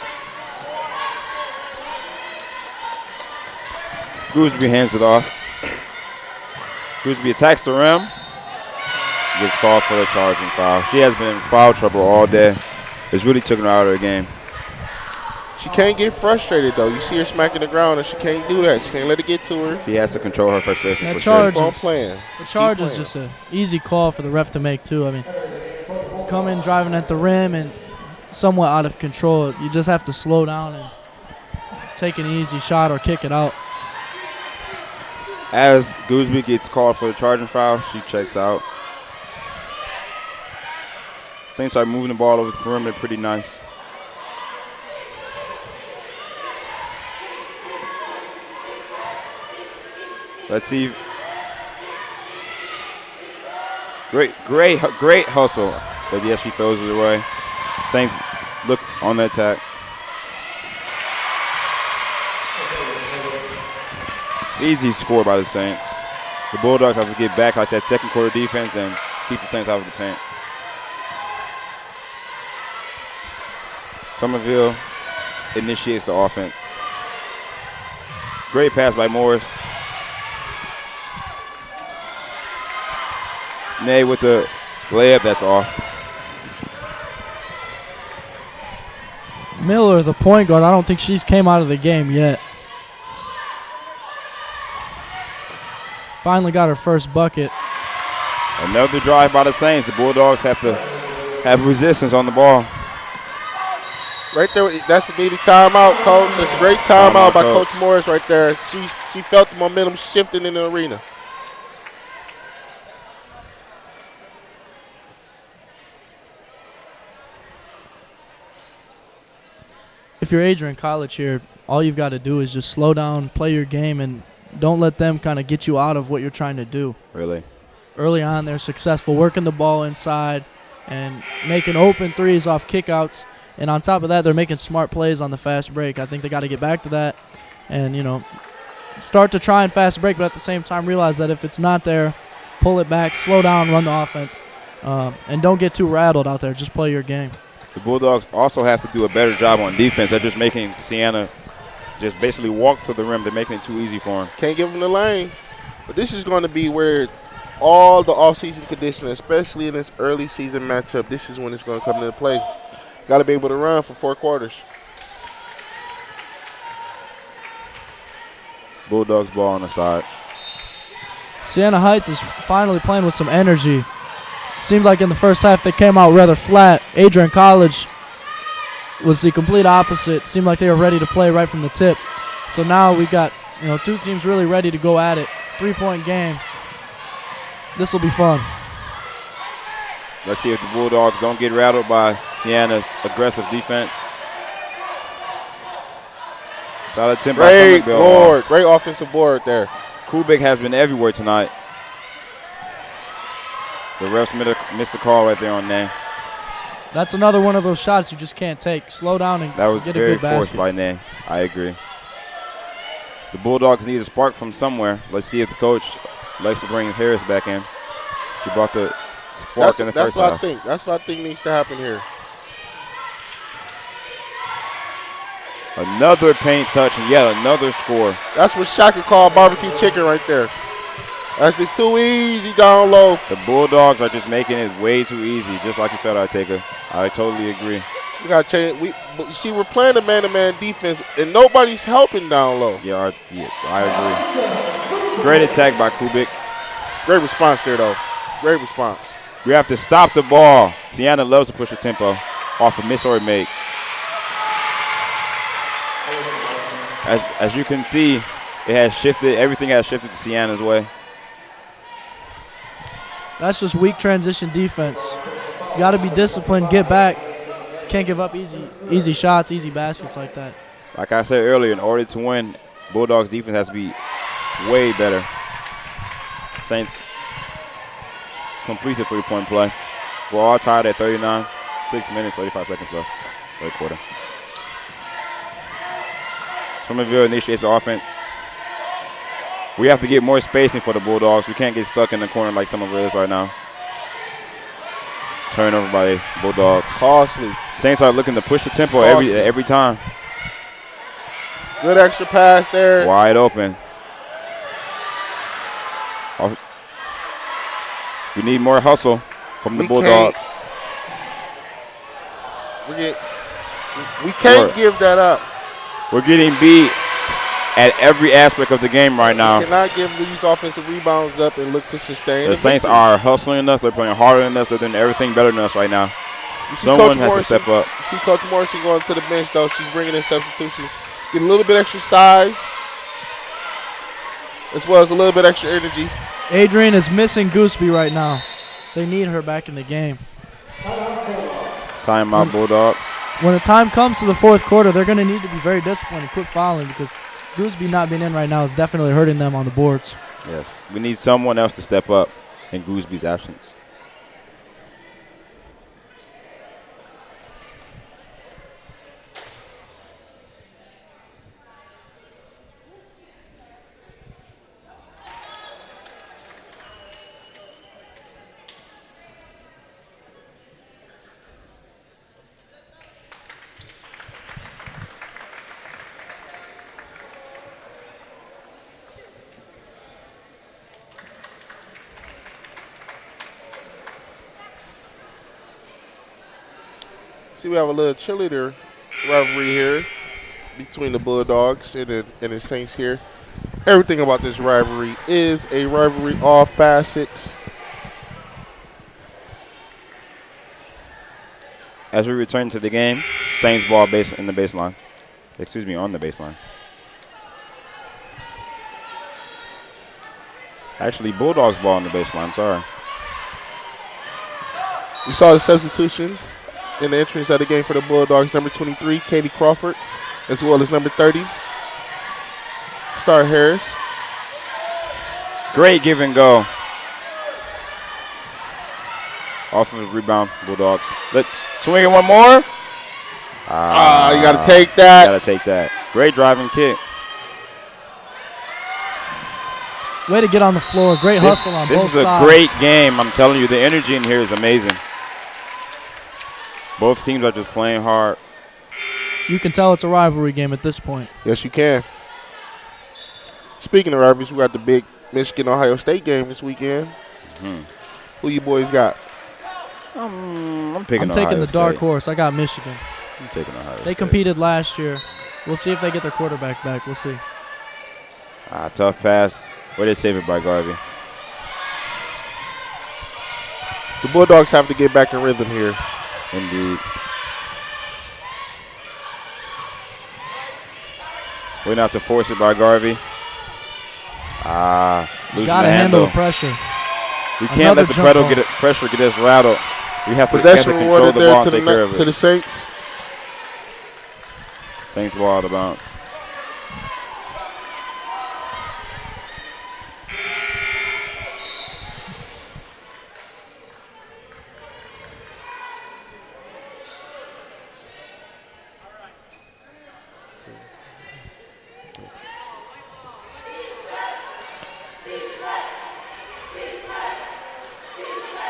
Gooseby hands it off. Gooseby attacks the rim. Gets called for a charging foul. She has been in foul trouble all day. It's really taken her out of the game. She can't get frustrated, though. You see her smacking the ground, and she can't do that. She can't let it get to her. She has to control her frustration That for charge sure. Playing. The charge is just an easy call for the ref to make, too. I mean, coming driving at the rim and somewhat out of control. You just have to slow down and take an easy shot or kick it out. As Gooseby gets called for the charging foul, she checks out. Saints are moving the ball over the perimeter pretty nice. Let's see. Great hustle. But yes, she throws it away. Saints look on the attack. Easy score by the Saints. The Bulldogs have to get back like that second quarter defense and keep the Saints out of the paint. Somerville initiates the offense. Great pass by Morris. Nay with the layup, that's off. Miller, the point guard, I don't think she's came out of the game yet. Finally got her first bucket. Another drive by the Saints. The Bulldogs have to have resistance on the ball. Right there, that's a needed timeout, Coach. That's a great timeout by Coach Morris right there. She felt the momentum shifting in the arena. If you're Adrian College here, all you've got to do is just slow down, play your game, and don't let them kind of get you out of what you're trying to do. Really? Early on, they're successful working the ball inside and making open threes off kickouts. And on top of that, they're making smart plays on the fast break. I think they got to get back to that and, start to try and fast break, but at the same time realize that if it's not there, pull it back, slow down, run the offense, and don't get too rattled out there. Just play your game. The Bulldogs also have to do a better job on defense. They're just making Siena just basically walk to the rim. They're making it too easy for them. Can't give them the lane. But this is going to be where all the offseason conditioning, especially in this early season matchup, this is when it's going to come into play. Got to be able to run for 4 quarters. Bulldogs ball on the side. Siena Heights is finally playing with some energy. It seemed like in the first half they came out rather flat. Adrian College was the complete opposite. Seemed like they were ready to play right from the tip. So now we got, two teams really ready to go at it. 3-point game. This will be fun. Let's see if the Bulldogs don't get rattled by Siena's aggressive defense. Solid attempt by Great Somerville. board. Great offensive board there. Kubik has been everywhere tonight. The refs missed the call right there on Nay. That's another one of those shots you just can't take. Slow down and That was get a very good basket. forced by Nay. I agree. The Bulldogs need a spark from somewhere. Let's see if the coach likes to bring Harris back in. She brought the spark in the first half. That's what I think needs to happen here. Another paint touch and yet another score. That's what Shaka called barbecue chicken right there. That's just too easy down low. The Bulldogs are just making it way too easy, just like you said, Artega. I totally agree. We got to change. We're playing a man-to-man defense, and nobody's helping down low. Yeah, I agree. Great attack by Kubik. Great response there, though. Great response. We have to stop the ball. Siena loves to push the tempo off a miss or a make. As you can see, it has shifted. Everything has shifted to Siena's way. That's just weak transition defense. You got to be disciplined, get back. Can't give up easy shots, easy baskets like that. Like I said earlier, in order to win, Bulldogs defense has to be way better. Saints complete the three-point play. We're all tied at 39. 6 minutes, 35 seconds left. Third quarter. Somerville initiates the offense. We have to get more spacing for the Bulldogs. We can't get stuck in the corner like Somerville is right now. Turnover by the Bulldogs. Costly. Saints are looking to push the tempo every time. Good extra pass there. Wide open. We need more hustle from the Bulldogs. We can't give that up. We're getting beat at every aspect of the game right now. We cannot give these offensive rebounds up and look to sustain. The Saints are hustling us. They're playing harder than us. They're doing everything better than us right now. Someone has to step up. You see Coach Morrison going to the bench, though. She's bringing in substitutions. Get a little bit extra size, as well as a little bit extra energy. Adrian is missing Gooseby right now. They need her back in the game. Timeout, Bulldogs. When the time comes to the fourth quarter, they're going to need to be very disciplined and quit fouling because Gooseby not being in right now is definitely hurting them on the boards. Yes. We need someone else to step up in Gooseby's absence. See, we have a little cheerleader rivalry here between the Bulldogs and the Saints here. Everything about this rivalry is a rivalry, all facets. As we return to the game, Saints ball on the baseline. Actually, Bulldogs ball on the baseline, sorry. We saw the substitutions in the entrance of the game for the Bulldogs. Number 23, Katie Crawford, as well as number 30, Star Harris. Great give and go. Offensive rebound, Bulldogs. Let's swing it one more. You got to take that. Got to take that. Great driving kick. Way to get on the floor. Great hustle on both sides. This is a great game. I'm telling you, the energy in here is amazing. Both teams are just playing hard. You can tell it's a rivalry game at this point. Yes, you can. Speaking of rivalries, we got the big Michigan-Ohio State game this weekend. Who you boys got? I'm taking the dark horse. I got Michigan. I'm taking Ohio State. They competed last year. We'll see if they get their quarterback back. We'll see. Tough pass. Where they save it by Garvey. The Bulldogs have to get back in rhythm here. Indeed. We're going to have to force it by Garvey. You got to handle the pressure. We can't let the pressure get us rattled. We have to Possession control the ball and take care of it. To the Saints. Saints ball out of bounds.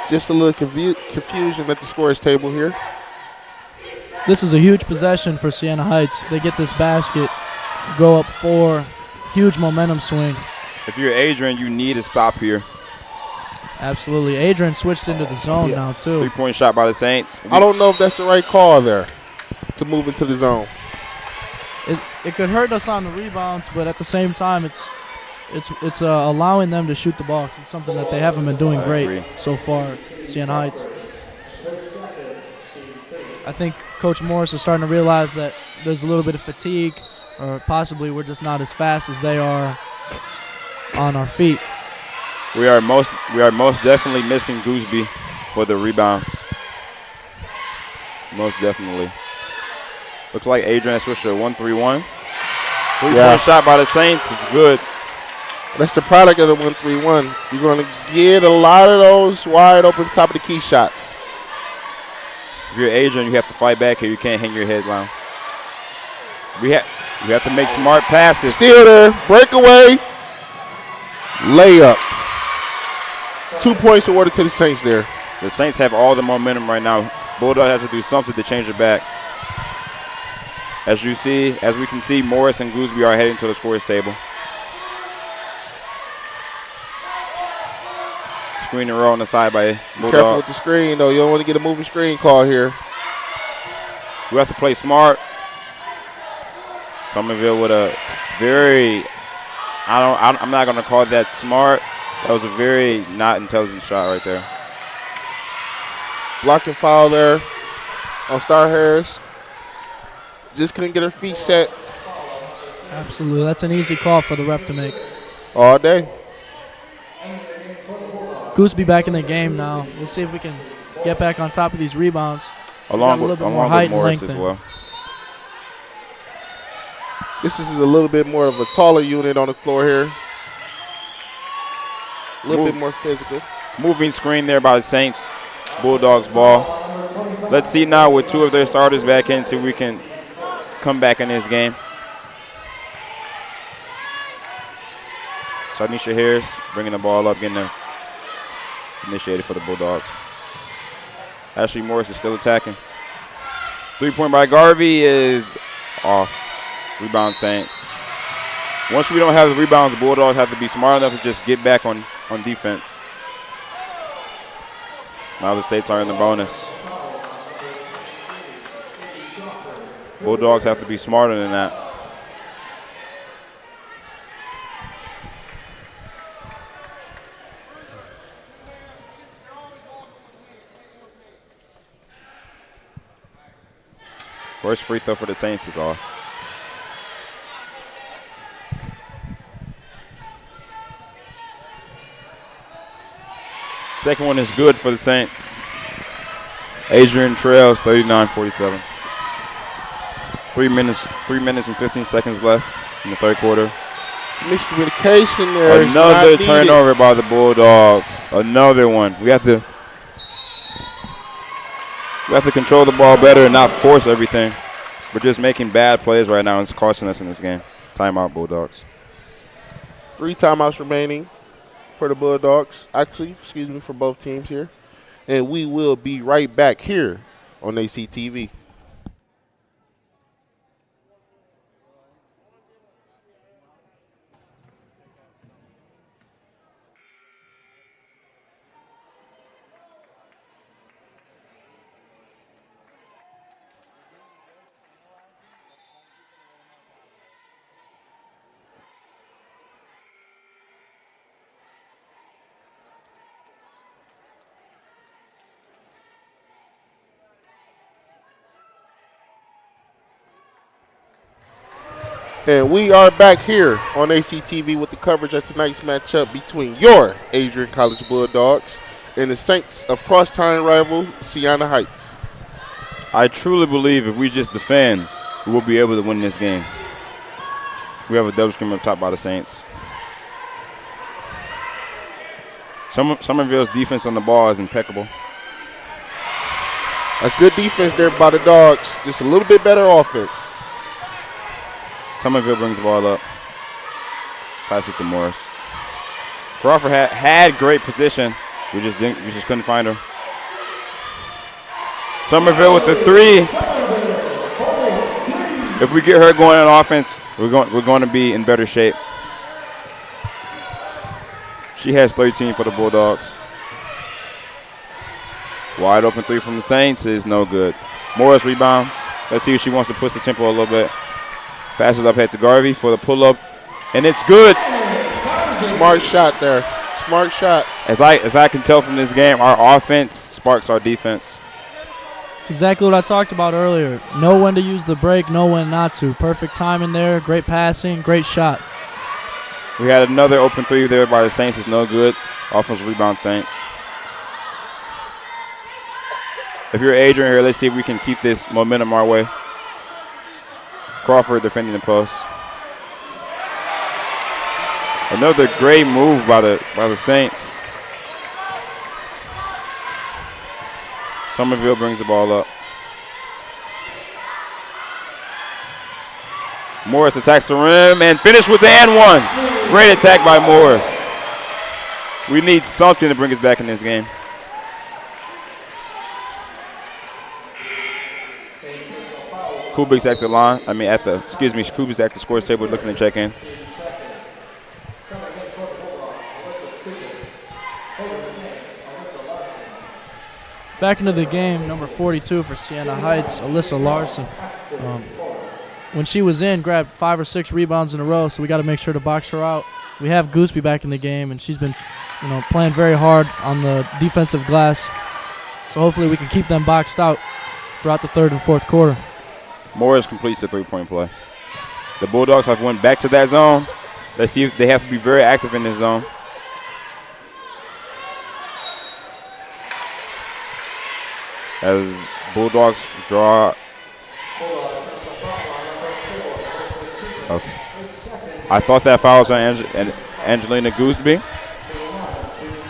Just a little confusion at the scores table here. This is a huge possession for Siena Heights. They get this basket, go up 4, huge momentum swing. If you're Adrian, you need to stop here. Absolutely. Adrian switched into the zone now, too. 3-point shot by the Saints. I don't know if that's the right call there to move into the zone. It could hurt us on the rebounds, but at the same time, it's allowing them to shoot the ball. It's something that they haven't been doing great so far. Siena Heights. I think Coach Morris is starting to realize that there's a little bit of fatigue, or possibly we're just not as fast as they are on our feet. We are most definitely missing Gooseby for the rebounds. Most definitely. Looks like Adrian switched to 1-3-1. Three-point shot by the Saints is good. That's the product of the 1-3-1. You're going to get a lot of those wide open top of the key shots. If you're Adrian, you have to fight back here. You can't hang your head down. We have to make smart passes. Still there. Breakaway. Layup. 2 points awarded to the Saints there. The Saints have all the momentum right now. Bulldog has to do something to change it back. As we can see, Morris and Gooseby are heading to the scorers table. Screen and roll on the side by Bulldogs. Careful with the screen, though. You don't want to get a moving screen call here. We have to play smart. Somerville with a very, I'm not going to call that smart. That was a very not intelligent shot right there. Blocking foul there on Star Harris. Just couldn't get her feet set. Absolutely. That's an easy call for the ref to make. All day. Gooseby back in the game now. We'll see if we can get back on top of these rebounds. Along with Morris as and well. This is a little bit more of a taller unit on the floor here. A little bit more physical. Moving screen there by the Saints. Bulldogs ball. Let's see now with two of their starters back in, see if we can come back in this game. Shanisha Harris bringing the ball up, getting the initiated for the Bulldogs. Ashley Morris is still attacking. 3-point by Garvey is off. Rebound Saints. Once we don't have the rebounds, the Bulldogs have to be smart enough to just get back on defense. Now the States are in the bonus. Bulldogs have to be smarter than that. First free throw for the Saints is off. Second one is good for the Saints. Adrian trails 39-47. 3 minutes and 15 seconds left in the third quarter. Miscommunication there. Another turnover by the Bulldogs. Another one. We have to control the ball better and not force everything. We're just making bad plays right now, and it's costing us in this game. Timeout, Bulldogs. 3 timeouts remaining for the Bulldogs. Actually, excuse me, for both teams here. And we will be right back here on ACTV. And we are back here on ACTV with the coverage of tonight's matchup between your Adrian College Bulldogs and the Saints of crosstown rival Siena Heights. I truly believe if we just defend, we will be able to win this game. We have a double screen up top by the Saints. Somerville's defense on the ball is impeccable. That's good defense there by the Dogs. Just a little bit better offense. Somerville brings the ball up. Pass it to Morris. Crawford had great position. We just couldn't find her. Somerville with the 3. If we get her going on offense, we're going to be in better shape. She has 13 for the Bulldogs. Wide open 3 from the Saints is no good. Morris rebounds. Let's see if she wants to push the tempo a little bit. Passes up ahead to Garvey for the pull-up, and it's good. Smart shot there. Smart shot. As I can tell from this game, our offense sparks our defense. It's exactly what I talked about earlier. Know when to use the break, know when not to. Perfect time in there, great passing, great shot. We had another open three there by the Saints. It's no good. Offensive rebound, Saints. If you're Adrian here, let's see if we can keep this momentum our way. Crawford defending the post. Another great move by the Saints. Somerville brings the ball up. Morris attacks the rim and finish with the and one. Great attack by Morris. We need something to bring us back in this game. Kubik's at the line. Kubik's at the scores table looking to check in. Back into the game, number 42 for Siena Heights, Alyssa Larson. When she was in, grabbed 5 or 6 rebounds in a row, so we got to make sure to box her out. We have Gooseby back in the game, and she's been, playing very hard on the defensive glass. So hopefully we can keep them boxed out throughout the third and fourth quarter. Morris completes the three-point play. The Bulldogs have went back to that zone. Let's see if they have to be very active in this zone. As Bulldogs draw. Okay. I thought that foul was on Angelina Gooseby.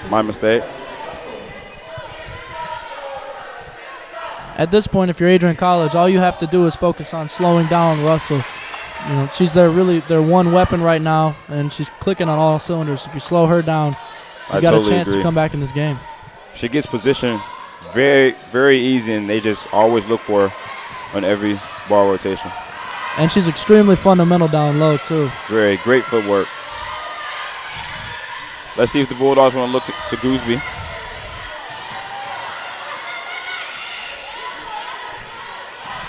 My mistake. At this point, if you're Adrian College, all you have to do is focus on slowing down Russell. She's their one weapon right now, and she's clicking on all cylinders. If you slow her down, you got a chance to come back in this game. She gets position very, very easy, and they just always look for her on every ball rotation. And she's extremely fundamental down low, too. Very great footwork. Let's see if the Bulldogs want to look to Gooseby.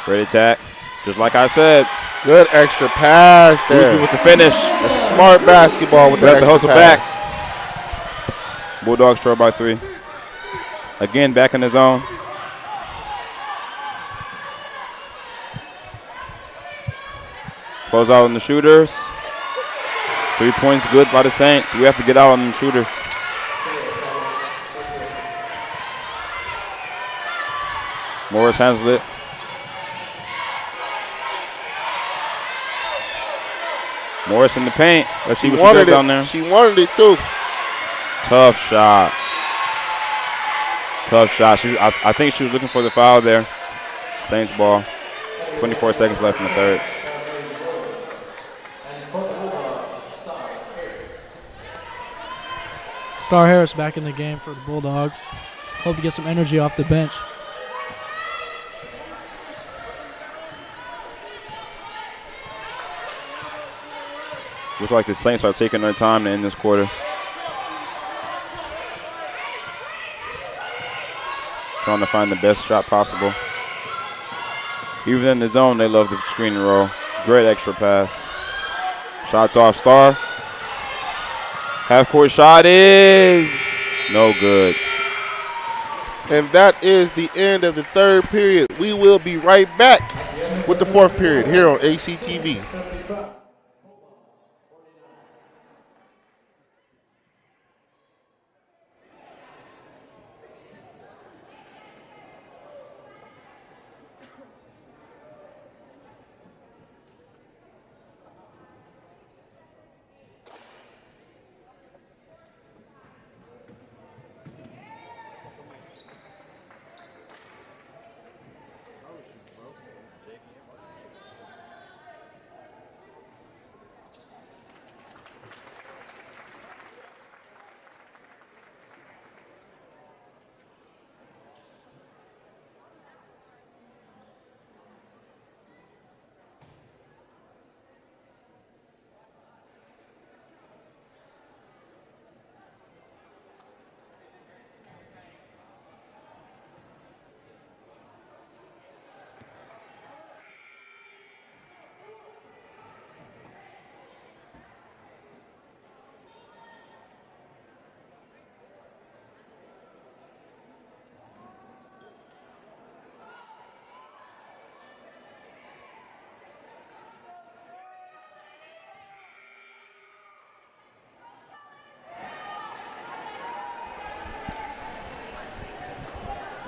Great attack. Just like I said. Good extra pass there. Gooseby with the finish. A smart basketball with the extra hustle pass. Back. Bulldogs trail by 3. Again, back in the zone. Close out on the shooters. 3 points good by the Saints. We have to get out on the shooters. Morris handles it. Morris in the paint. Let's see what she does down there. She wanted it too. Tough shot. Tough shot. I think she was looking for the foul there. Saints ball. 24 seconds left in the third. Star Harris back in the game for the Bulldogs. Hope to get some energy off the bench. Looks like the Saints are taking their time to end this quarter. Trying to find the best shot possible. Even in the zone, they love the screen and roll. Great extra pass. Shots off Star. Half-court shot is no good. And that is the end of the third period. We will be right back with the fourth period here on ACTV.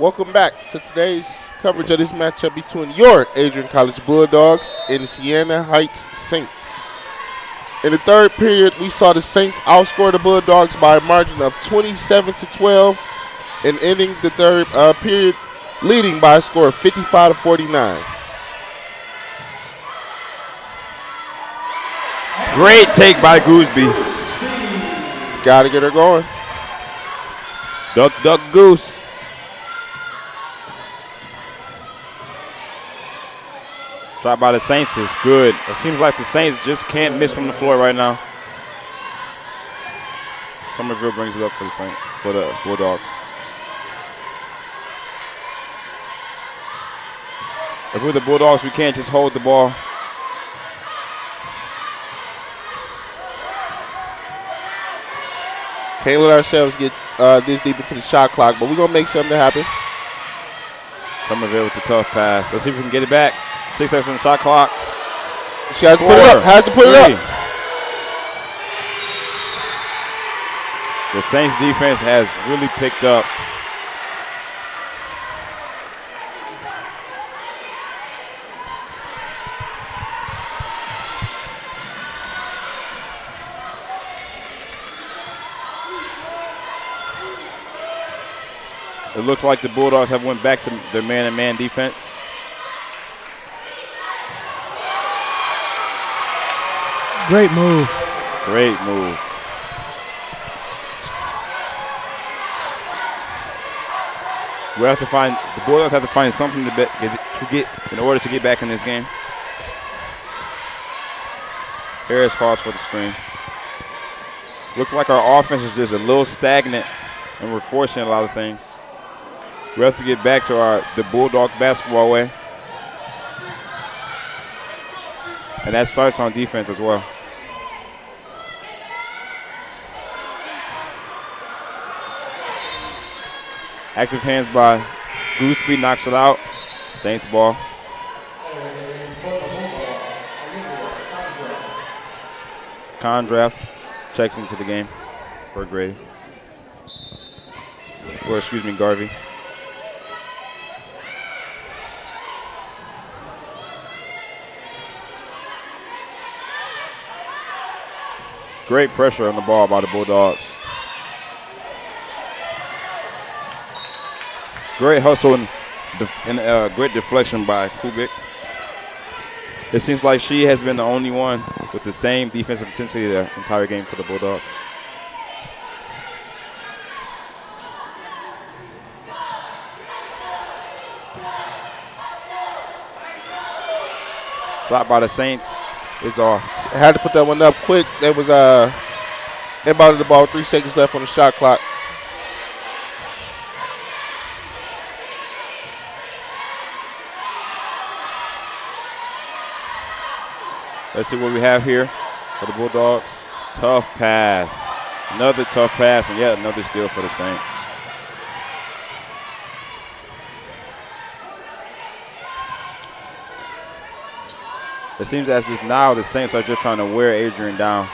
Welcome back to today's coverage of this matchup between your Adrian College Bulldogs and the Siena Heights Saints. In the third period, we saw the Saints outscore the Bulldogs by a margin of 27-12 and ending the third period leading by a score of 55-49. Great take by Gooseby. Got to get her going. Duck, duck, goose. Shot by the Saints is good. It seems like the Saints just can't miss from the floor right now. Somerville brings it up for the Saints, for the Bulldogs. If we're the Bulldogs, we can't just hold the ball. Can't let ourselves get this deep into the shot clock, but we're going to make something happen. Somerville with the tough pass. Let's see if we can get it back. 6 seconds on the shot clock. She has to put it up. Has to put it up. The Saints defense has really picked up. It looks like the Bulldogs have went back to their man-and-man defense. Great move. Great move. We have to find, the Bulldogs have to find something to get in order to get back in this game. Harris calls for the screen. Looks like our offense is just a little stagnant and we're forcing a lot of things. We have to get back to the Bulldogs basketball way. And that starts on defense as well. Active hands by Gooseby, knocks it out. Saints ball. Condraft checks into the game for Grady. Or excuse me, Garvey. Great pressure on the ball by the Bulldogs. Great hustle and great deflection by Kubik. It seems like she has been the only one with the same defensive intensity the entire game for the Bulldogs. Shot by the Saints is off. I had to put that one up quick. There was inbounded the ball with 3 seconds left on the shot clock. Let's see what we have here for the Bulldogs. Tough pass. Another tough pass and yet another steal for the Saints. It seems as if now the Saints are just trying to wear Adrian down.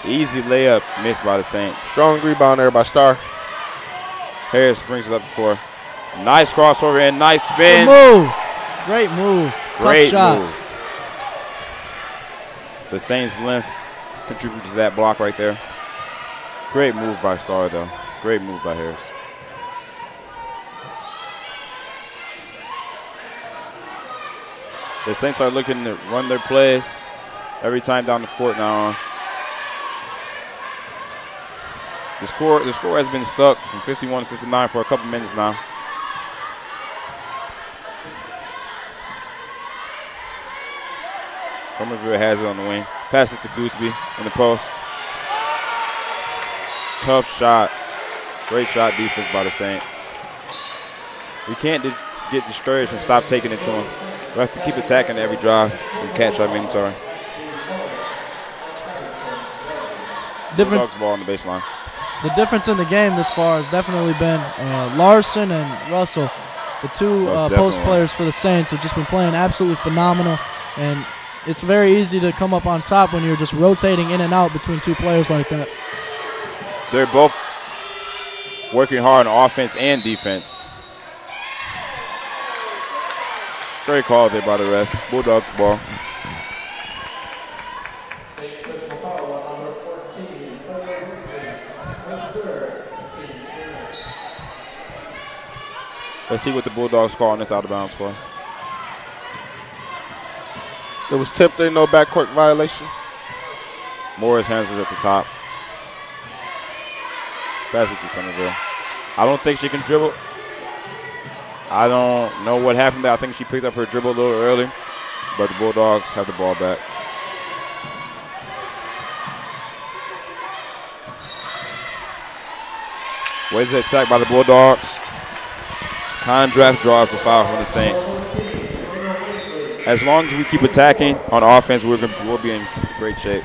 Easy layup missed by the Saints. Strong rebound there by Starr. Harris brings it up the floor. Nice crossover and nice spin. Good move. Great move. Great Tough shot. move. The Saints' length contributes to that block right there. Great move by Starr, though. Great move by Harris. The Saints are looking to run their plays every time down the court now. The score has been stuck from 51 to 59 for a couple minutes now. Somerville has it on the wing. Pass it to Gooseby in the post. Tough shot. Great shot defense by the Saints. We can't get discouraged and stop taking it to them. We have to keep attacking every drive and catch our inventory. Bulldogs ball on the baseline. The difference in the game this far has definitely been Larson and Russell. The two post players for the Saints have just been playing absolutely phenomenal. And it's very easy to come up on top when you're just rotating in and out between two players like that. They're both working hard on offense and defense. Great call there by the ref. Bulldogs ball. Let's see what the Bulldogs call on this out of bounds play. It was tipped in, no backcourt violation. Morris handles at the top. Pass it to Somerville. I don't think she can dribble. I don't know what happened there. I think she picked up her dribble a little early, but the Bulldogs have the ball back. Wait the attack by the Bulldogs. Condraft draws the foul from the Saints. As long as we keep attacking on offense, we'll be in great shape.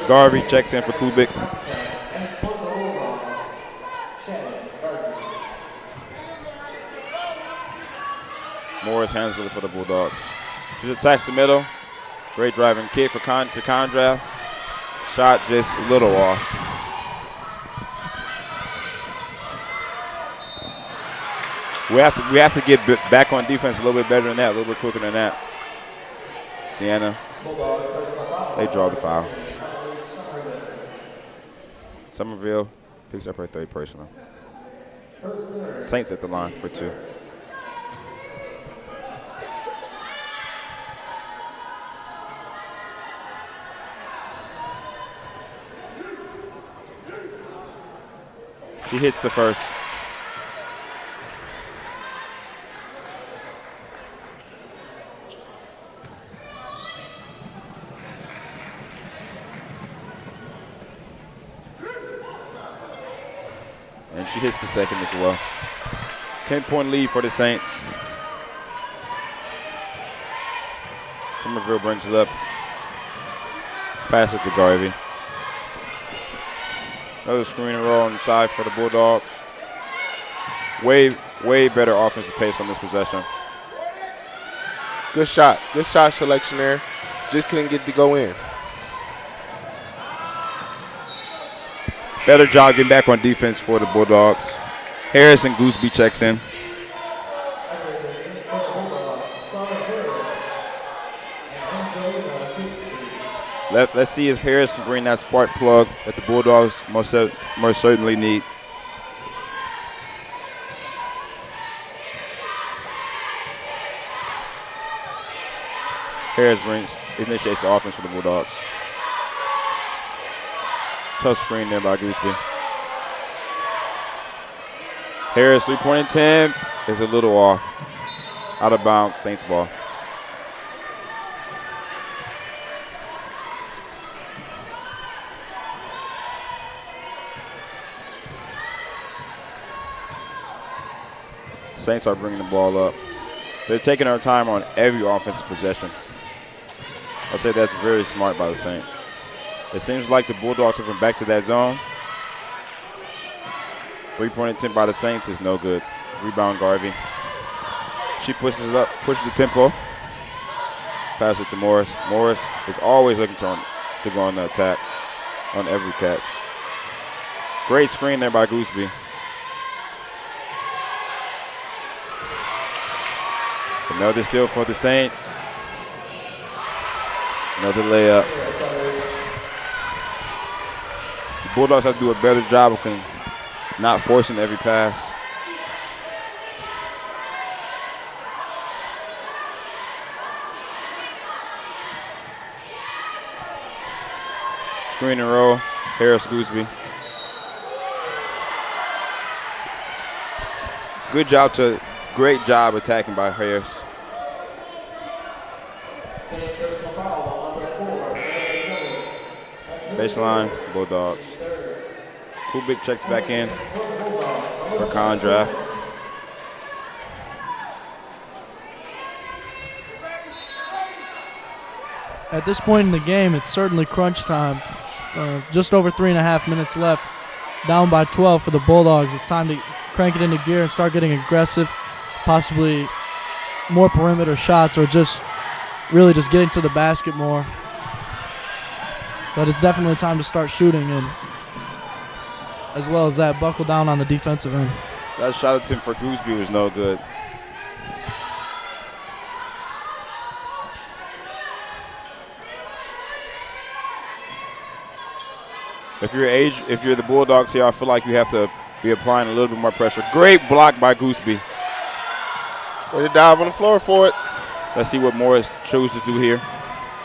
Garvey checks in for Kubik. Morris handles it for the Bulldogs. She attacks the middle. Great driving kick for Condraft. Shot just a little off. We have to get back on defense a little bit better than that, a little bit quicker than that. Siena, they draw the foul. Somerville picks up her third personal. Saints at the line for 2. She hits the first. And she hits the second as well. 10-point lead for the Saints. Somerville brings it up. Pass it to Garvey. Another screen and roll on the side for the Bulldogs. Way better offensive pace on this possession. Good shot. Good shot selection there. Just couldn't get to go in. Better job getting back on defense for the Bulldogs. Harris and Gooseby checks in. Let's see if Harris can bring that spark plug that the Bulldogs most certainly need. Harris initiates the offense for the Bulldogs. Tough screen there by Gooseby. Harris 3-point attempt is a little off. Out of bounds, Saints ball. Saints are bringing the ball up. They're taking their time on every offensive possession. I'll say that's very smart by the Saints. It seems like the Bulldogs have been back to that zone. 3-point attempt by the Saints is no good. Rebound Garvey. She pushes it up, pushes the tempo. Pass it to Morris. Morris is always looking to go on the attack on every catch. Great screen there by Gooseby. Another steal for the Saints. Another layup. The Bulldogs have to do a better job of not forcing every pass. Screen and roll. Harris Gooseby. Great job attacking by Harris. Baseline, Bulldogs. Kubik checks back in for Condraft. At this point in the game, it's certainly crunch time. Just over 3.5 minutes left. Down by 12 for the Bulldogs. It's time to crank it into gear and start getting aggressive. Possibly more perimeter shots or just really just getting to the basket more. But it's definitely time to start shooting. And as well as that, buckle down on the defensive end. That shot attempt for Gooseby was no good. If you're the Bulldogs here, I feel like you have to be applying a little bit more pressure. Great block by Gooseby. Way to dive on the floor for it. Let's see what Morris chooses to do here.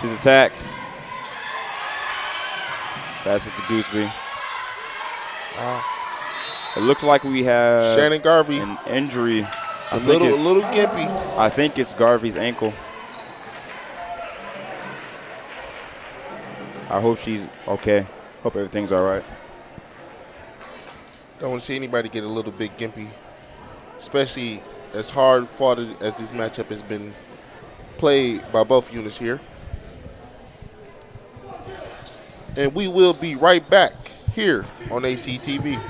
She's attacks. Pass it to Gooseby. It looks like we have Shannon Garvey. an injury. A little gimpy. I think it's Garvey's ankle. I hope she's okay. Hope everything's all right. Don't want to see anybody get a little bit gimpy, especially as hard fought as this matchup has been played by both units here. And we will be right back here on ACTV.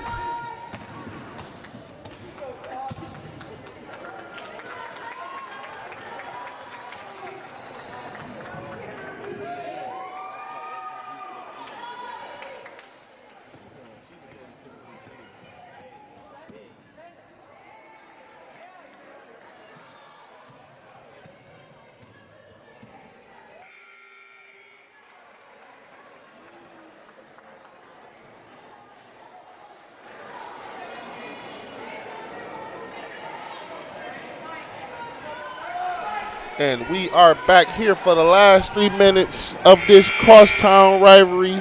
And we are back here for the last 3 minutes of this crosstown rivalry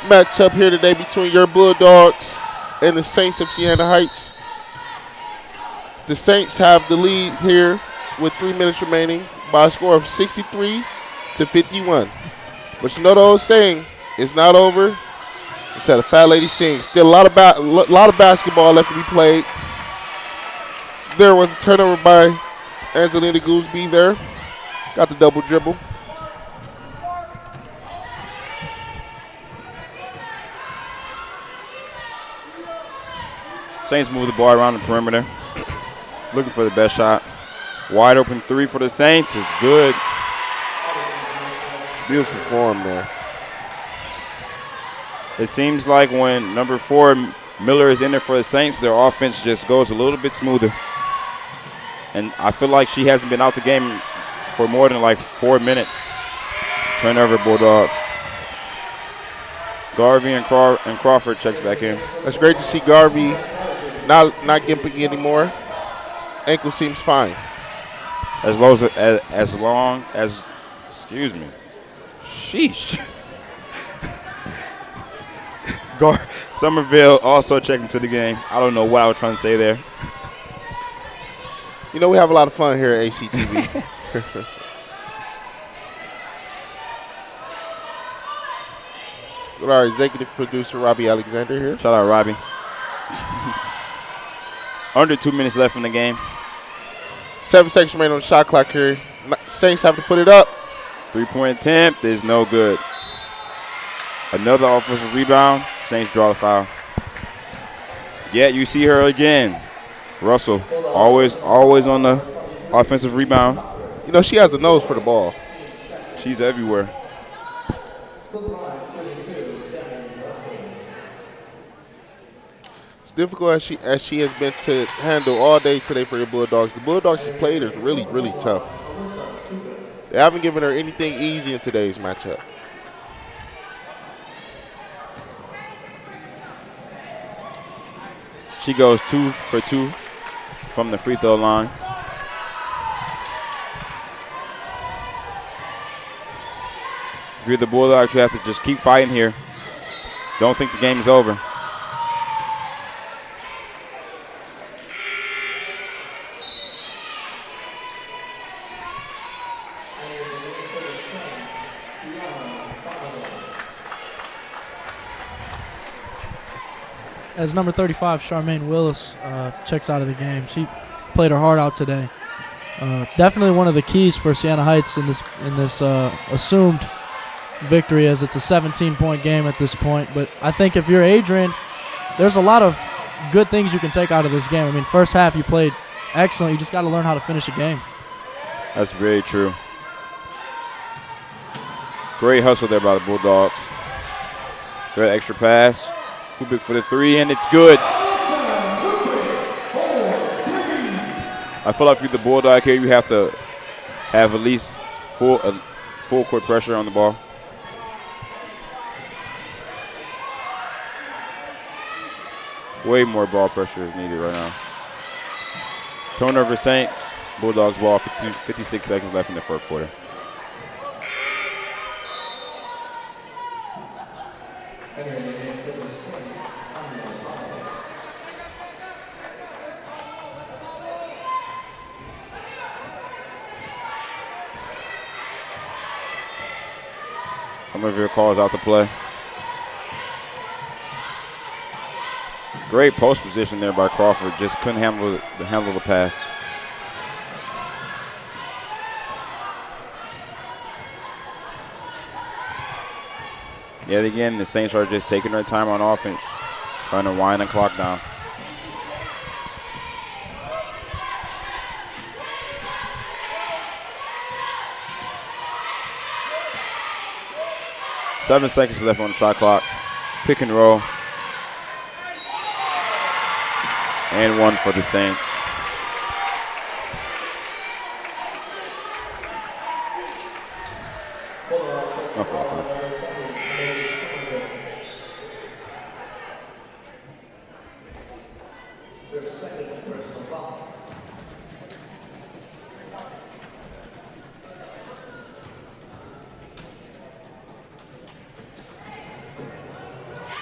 matchup here today between your Bulldogs and the Saints of Siena Heights. The Saints have the lead here with 3 minutes remaining by a score of 63-51. But you know the old saying, it's not over until the fat lady sings. Still a lot of basketball left to be played. There was a turnover by Angelina Gooseby there. Got the double dribble. Saints move the ball around the perimeter. Looking for the best shot. Wide open three for the Saints is good. Beautiful form there. It seems like when number 4, Miller, is in there for the Saints, their offense just goes a little bit smoother. And I feel like she hasn't been out the game for more than like 4 minutes. Turnover, Bulldogs. Garvey and Crawford checks back in. That's great to see Garvey not gimping anymore. Ankle seems fine. As long as excuse me. Sheesh. Somerville also checking to the game. I don't know what I was trying to say there. You know, we have a lot of fun here at ACTV. With our executive producer, Robbie Alexander here. Shout out, Robbie. Under 2 minutes left in the game. 7 seconds remaining on the shot clock here. Saints have to put it up. 3-point attempt is no good. Another offensive rebound. Saints draw the foul. Yeah, you see her again. Russell, always on the offensive rebound. You know, she has the nose for the ball. She's everywhere. It's difficult as she has been to handle all day today for the Bulldogs. The Bulldogs have played her really, really tough. They haven't given her anything easy in today's matchup. She goes 2 for 2 from the free throw line. If you're the Bulldogs, you have to just keep fighting here. Don't think the game is over. As number 35, Charmaine Willis checks out of the game. She played her heart out today. Definitely one of the keys for Siena Heights in this assumed victory, as it's a 17-point game at this point. But I think if you're Adrian, there's a lot of good things you can take out of this game. I mean, first half you played excellent. You just got to learn how to finish a game. That's very true. Great hustle there by the Bulldogs. Good extra pass. Kubik for the three, and it's good. I feel like if you're the Bulldog here, you have to have at least full court pressure on the ball. Way more ball pressure is needed right now. Turnover Saints. Bulldogs ball, 56 seconds left in the first quarter. Some of your calls out to play. Great post position there by Crawford. Just couldn't handle the pass. Yet again, the Saints are just taking their time on offense, trying to wind the clock down. Seven seconds left on the shot clock. Pick and roll. And one for the Saints.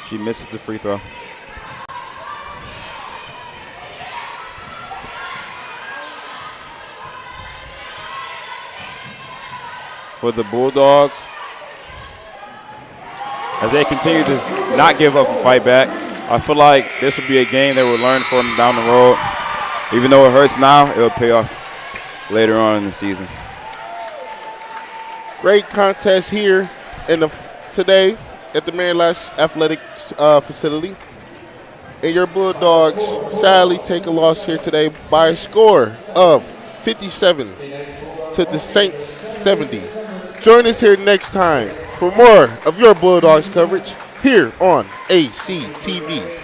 She misses the free throw. For the Bulldogs, as they continue to not give up and fight back, I feel like this will be a game that will learn from down the road. Even though it hurts now, it will pay off later on in the season. Great contest here today at the Merrilat Athletics facility. And your Bulldogs sadly take a loss here today by a score of 57 to the Saints 70. Join us here next time for more of your Bulldogs coverage here on ACTV.